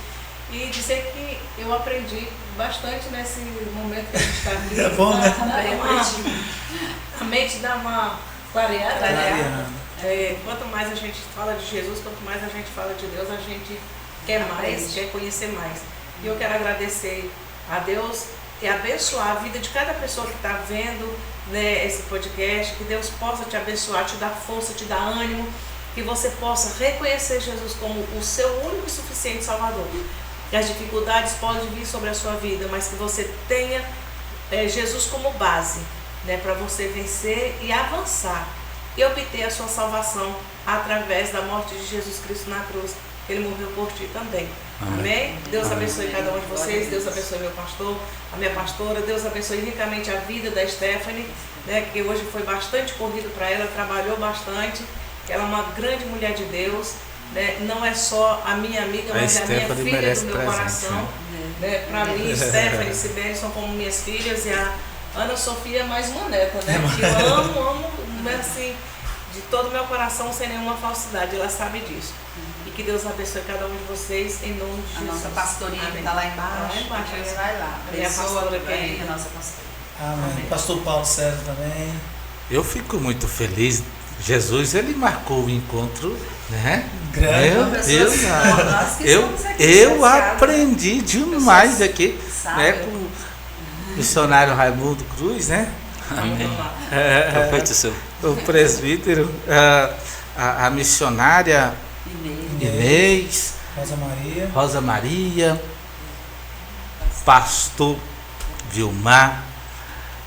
E dizer que eu aprendi bastante nesse momento que a gente está aqui. É bom, né? A mente dá uma clareada. Quanto mais a gente fala de Jesus, quanto mais a gente fala de Deus, a gente quer mais, quer conhecer mais. E eu quero agradecer a Deus e abençoar a vida de cada pessoa que está vendo esse podcast, que Deus possa te abençoar, te dar força, te dar ânimo, que você possa reconhecer Jesus como o seu único e suficiente Salvador. Que as dificuldades podem vir sobre a sua vida, mas que você tenha Jesus como base, para você vencer e avançar e obter a sua salvação através da morte de Jesus Cristo na cruz. Ele morreu por ti também. Amém? Deus abençoe cada um de vocês. Deus abençoe meu pastor, a minha pastora. Deus abençoe ricamente a vida da Stephanie, que hoje foi bastante corrido para ela, trabalhou bastante. Ela é uma grande mulher de Deus. Não é só a minha amiga, mas é a minha filha do meu coração. Para mim, Stephanie e Sibeli são como minhas filhas, e a Ana Sofia é mais uma neta, que eu amo, assim, de todo o meu coração, sem nenhuma falsidade. Ela sabe disso. E que Deus abençoe cada um de vocês, em nome de Jesus. A nossa pastorinha que está lá embaixo, Deus vai lá. Minha pastora querida, a nossa pastora. Amém. Pastor Paulo César também. Eu fico muito feliz. Jesus, ele marcou o encontro, Grande. Meu Deus, eu aprendi demais aqui, com o missionário Raimundo Cruz, Amém. O presbítero, a missionária Inês, Rosa Maria, pastor Vilmar,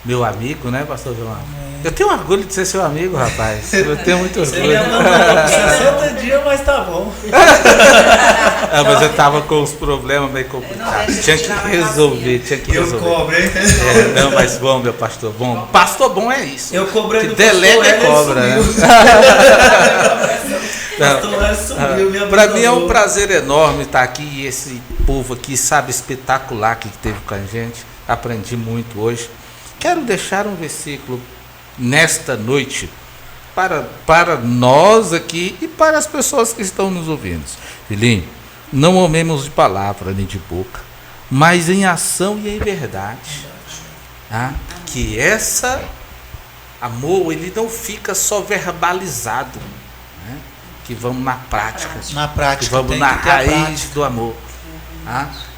meu amigo, pastor Vilmar? Amém. Eu tenho orgulho de ser seu amigo, rapaz. Eu tenho muito orgulho. Você me 60 dias, mas tá bom. Mas eu tava com os problemas meio complicados. Tinha que resolver. Eu cobro, hein? Não, mas bom, meu pastor bom. Pastor bom é isso. Eu cobrei do delega e cobra, Para mim é um prazer enorme estar aqui. E esse povo aqui, sabe, espetacular que teve com a gente. Aprendi muito hoje. Quero deixar um versículo nesta noite para nós aqui e para as pessoas que estão nos ouvindo. Filhinho, não amemos de palavra nem de boca, mas em ação e em verdade. Que essa amor, ele não fica só verbalizado, que vamos na prática. Na prática, que vamos na raiz do amor.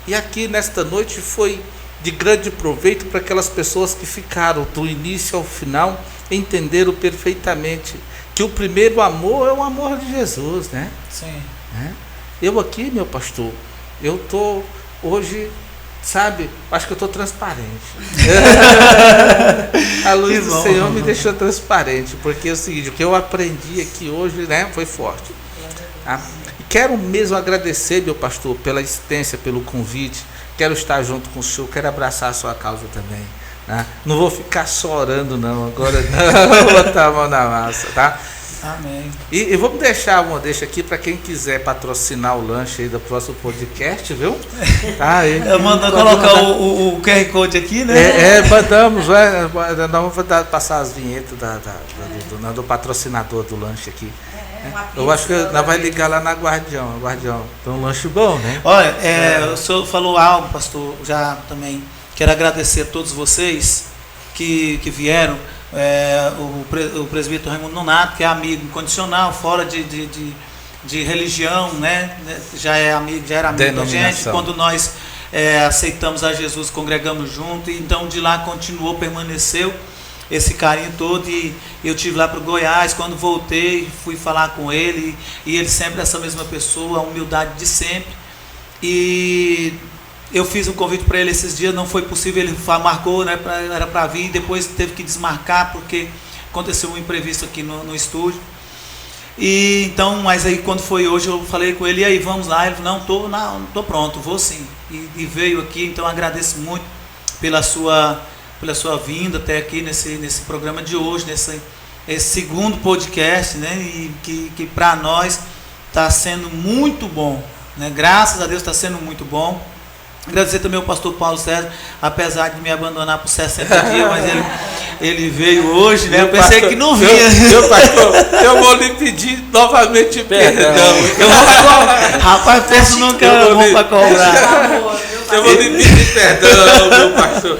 E aqui nesta noite foi de grande proveito para aquelas pessoas que ficaram do início ao final, entenderam perfeitamente que o primeiro amor é o amor de Jesus, Sim. Eu aqui, meu pastor, eu estou hoje, sabe, acho que eu estou transparente. A luz do Senhor me deixou transparente, porque é o seguinte, o que eu aprendi aqui hoje, foi forte. E quero mesmo agradecer, meu pastor, pela assistência, pelo convite. Quero estar junto com o senhor, quero abraçar a sua causa também. Não vou ficar só orando, não. Agora vou botar a mão na massa, tá? Amém. E vamos deixar uma deixa aqui para quem quiser patrocinar o lanche aí do próximo podcast, viu? Eu mando colocar o QR Code aqui, Mandamos, nós vamos passar as vinhetas do patrocinador do lanche aqui. Eu acho que nós vai ligar lá na Guardião. Guardião, tem um lanche bom, né? Olha, o senhor falou algo, pastor, já também. Quero agradecer a todos vocês que vieram. O presbítero Raimundo Nonato, que é amigo incondicional, fora de religião, né? Já era amigo da gente. Quando nós aceitamos a Jesus, congregamos junto, e então de lá continuou, permaneceu esse carinho todo. E eu tive lá para o Goiás, quando voltei, fui falar com ele, e ele sempre essa mesma pessoa, a humildade de sempre. E eu fiz um convite para ele esses dias, não foi possível, ele marcou, né, era para vir, depois teve que desmarcar, porque aconteceu um imprevisto aqui no estúdio. E então, mas aí quando foi hoje, eu falei com ele, e aí, vamos lá? Ele falou, não, tô pronto, vou sim. E veio aqui, então agradeço muito pela sua vinda até aqui nesse programa de hoje, esse segundo podcast, né, e que para nós está sendo muito bom, né? Graças a Deus está sendo muito bom. Agradecer também ao pastor Paulo César, apesar de me abandonar por 60 dias, mas ele veio hoje, né? Eu pensei que não vinha. Pastor, eu vou lhe pedir novamente perdão. Rapaz, penso nunca bom para cobrar. Eu vou lhe pedir perdão, meu pastor.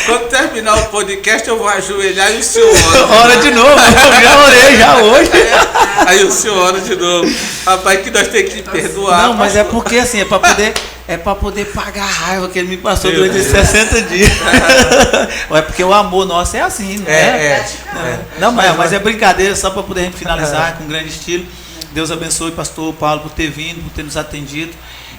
Quando terminar o podcast, eu vou ajoelhar e o senhor ora de novo, eu já orei já hoje. Aí o senhor ora de novo. Rapaz, que nós temos que perdoar. Não, mas é porque assim, é para poder pagar a raiva que ele me passou durante esses 60 dias. É porque o amor nosso é assim, não é? Não, mas é brincadeira, só para poder finalizar com um grande estilo. Deus abençoe o pastor Paulo por ter vindo, por ter nos atendido.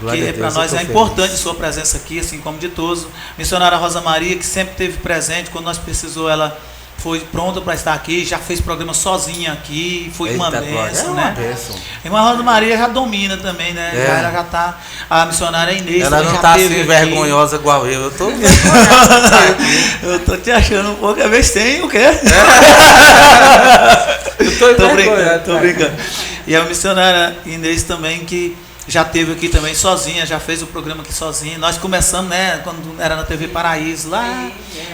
Que para nós é importante a sua presença aqui, assim como de todos. Missionária Rosa Maria, que sempre esteve presente, quando nós precisou, ela foi pronta para estar aqui, já fez programa sozinha aqui, foi uma bênção, né? A irmã Rosa Maria já domina também, né? Ela já está, a missionária Inês. Ela não está assim vergonhosa igual eu estou eu estou te achando um pouco, a vez tem o quê? Eu tô brincando. E a missionária Inês também, que já esteve aqui também sozinha, já fez o programa aqui sozinha. Nós começamos, né, quando era na TV Paraíso lá,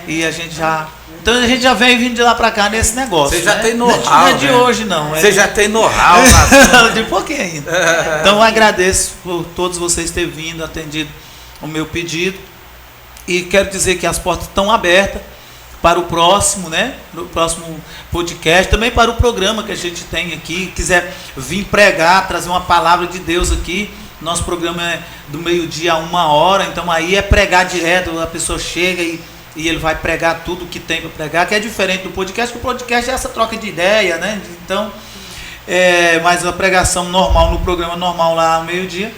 e a gente já... Então a gente já vem vindo de lá para cá nesse negócio. Você já tem know-how, não é de hoje, não. Você já tem know-how. De pouquinho ainda. Então eu agradeço por todos vocês terem vindo, atendido o meu pedido. E quero dizer que as portas estão abertas para o próximo, né? Para o próximo podcast, também para o programa que a gente tem aqui. Quiser vir pregar, trazer uma palavra de Deus aqui. Nosso programa é do meio-dia a 1h, então aí é pregar direto, a pessoa chega e ele vai pregar tudo que tem para pregar, que é diferente do podcast, porque o podcast é essa troca de ideia, né? Então, mas a pregação normal, no programa normal lá ao meio-dia,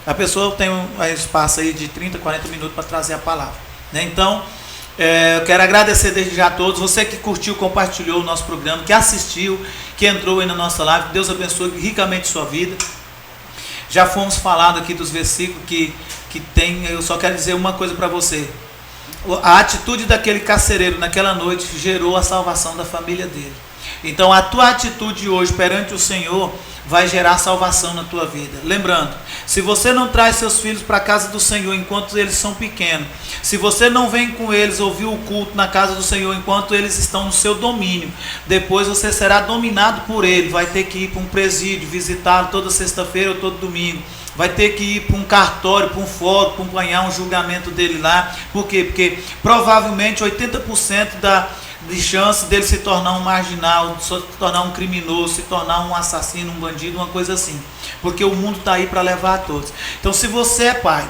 a pessoa tem um espaço aí de 30, 40 minutos para trazer a palavra, né? Então, eu quero agradecer desde já a todos, você que curtiu, compartilhou o nosso programa, que assistiu, que entrou aí na nossa live, que Deus abençoe ricamente sua vida. Já fomos falando aqui dos versículos que tem, eu só quero dizer uma coisa para você. A atitude daquele carcereiro naquela noite gerou a salvação da família dele. Então a tua atitude hoje perante o Senhor vai gerar salvação na tua vida. Lembrando, se você não traz seus filhos para a casa do Senhor enquanto eles são pequenos, se você não vem com eles ouvir o culto na casa do Senhor enquanto eles estão no seu domínio, depois você será dominado por ele, vai ter que ir para um presídio, visitá-lo toda sexta-feira ou todo domingo, vai ter que ir para um cartório, para um fórum, acompanhar um julgamento dele lá. Por quê? Porque provavelmente 80% de chance dele se tornar um marginal, se tornar um criminoso, se tornar um assassino, um bandido, uma coisa assim. Porque o mundo está aí para levar a todos. Então, se você é pai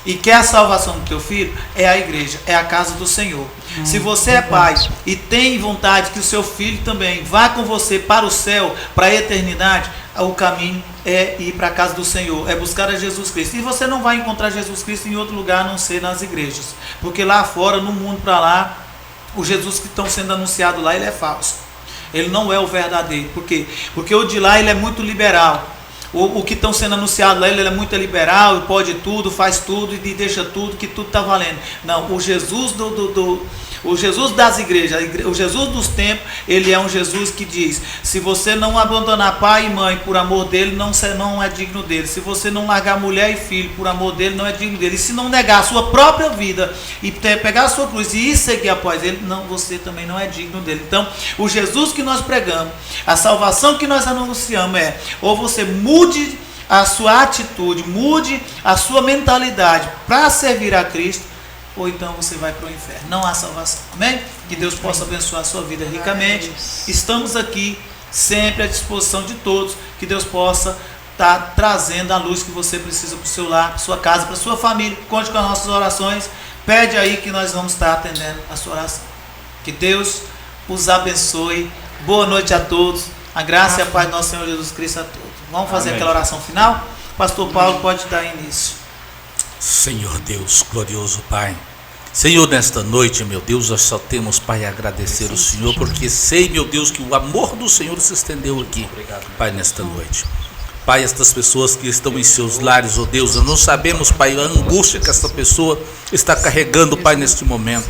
e quer a salvação do teu filho, é a igreja, é a casa do Senhor. Se você é pai e tem vontade que o seu filho também vá com você para o céu, para a eternidade, o caminho é ir para a casa do Senhor, é buscar a Jesus Cristo. E você não vai encontrar Jesus Cristo em outro lugar a não ser nas igrejas. Porque lá fora, no mundo para lá, o Jesus que estão sendo anunciado lá, ele é falso. Ele não é o verdadeiro. Por quê? Porque o de lá ele é muito liberal. o que estão sendo anunciado lá, ele é muito liberal, pode tudo, faz tudo e deixa tudo, que tudo está valendo. Não, o Jesus o Jesus das igrejas, o Jesus dos tempos, ele é um Jesus que diz: se você não abandonar pai e mãe por amor dele, não é digno dele. Se você não largar mulher e filho por amor dele, não é digno dele. E se não negar a sua própria vida e pegar a sua cruz e ir seguir após ele, não, você também não é digno dele. Então, o Jesus que nós pregamos, a salvação que nós anunciamos é: ou você mude a sua atitude, mude a sua mentalidade para servir a Cristo, ou então você vai para o inferno. Não há salvação. Amém? Que Deus possa abençoar a sua vida ricamente. Estamos aqui sempre à disposição de todos. Que Deus possa estar trazendo a luz que você precisa para o seu lar, para a sua casa, para a sua família. Conte com as nossas orações. Pede aí que nós vamos estar atendendo a sua oração. Que Deus os abençoe. Boa noite a todos. A graça e a paz do nosso Senhor Jesus Cristo a todos. Vamos fazer aquela oração final? Pastor Paulo pode dar início. Senhor Deus, glorioso Pai, Senhor, nesta noite, meu Deus, nós só temos, Pai, a agradecer ao Senhor, porque sei, meu Deus, que o amor do Senhor se estendeu aqui, Pai, nesta noite. Pai, estas pessoas que estão em seus lares, ó Deus, nós não sabemos, Pai, a angústia que esta pessoa está carregando, Pai, neste momento.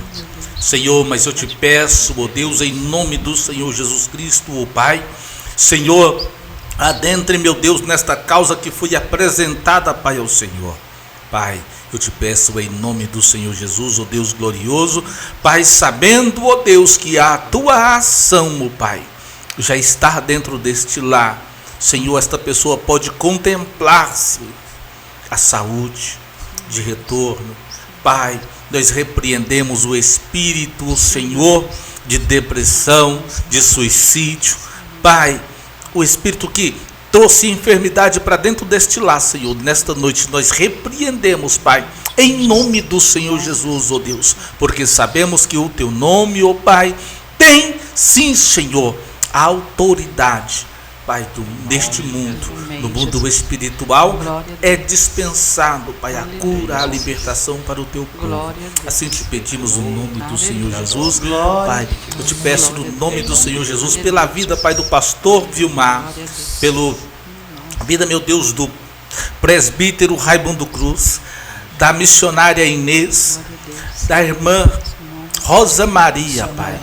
Senhor, mas eu te peço, ó Deus, em nome do Senhor Jesus Cristo, ó Pai, Senhor, adentre, meu Deus, nesta causa que foi apresentada, Pai, ao Senhor. Pai, eu te peço em nome do Senhor Jesus, ó Deus glorioso, Pai, sabendo, ó Deus, que a tua ação, ó Pai, já está dentro deste lar. Senhor, esta pessoa pode contemplar-se a saúde de retorno. Pai, nós repreendemos o espírito, Senhor, de depressão, de suicídio. Pai, o espírito que trouxe enfermidade para dentro deste lar, Senhor, nesta noite nós repreendemos, Pai, em nome do Senhor Jesus, ó Deus, porque sabemos que o teu nome, ó Pai, tem sim, Senhor, a autoridade, Pai, deste mundo, no mundo espiritual, é dispensado, Pai, a cura, a libertação para o teu povo. Assim te pedimos no nome do Senhor Jesus, Pai, eu te peço no nome do Senhor Jesus, pela vida, Pai, do pastor Vilmar, pela vida, meu Deus, do presbítero Raimundo Cruz, da missionária Inês, da irmã Rosa Maria, Pai.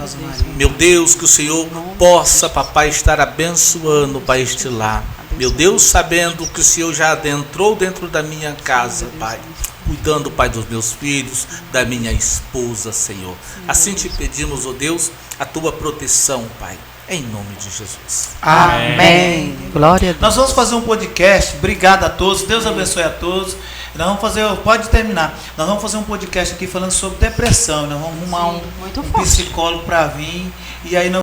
Meu Deus, que o Senhor possa, papai, estar abençoando, Pai, este lar. Meu Deus, sabendo que o Senhor já adentrou dentro da minha casa, Pai, cuidando, Pai, dos meus filhos, da minha esposa, Senhor. Assim te pedimos, ó Deus, a tua proteção, Pai, em nome de Jesus. Amém. Glória a Deus. Nós vamos fazer um podcast. Obrigado a todos. Deus abençoe a todos. Nós vamos fazer, pode terminar. Nós vamos fazer um podcast aqui falando sobre depressão. Nós vamos arrumar um psicólogo para vir. E aí nós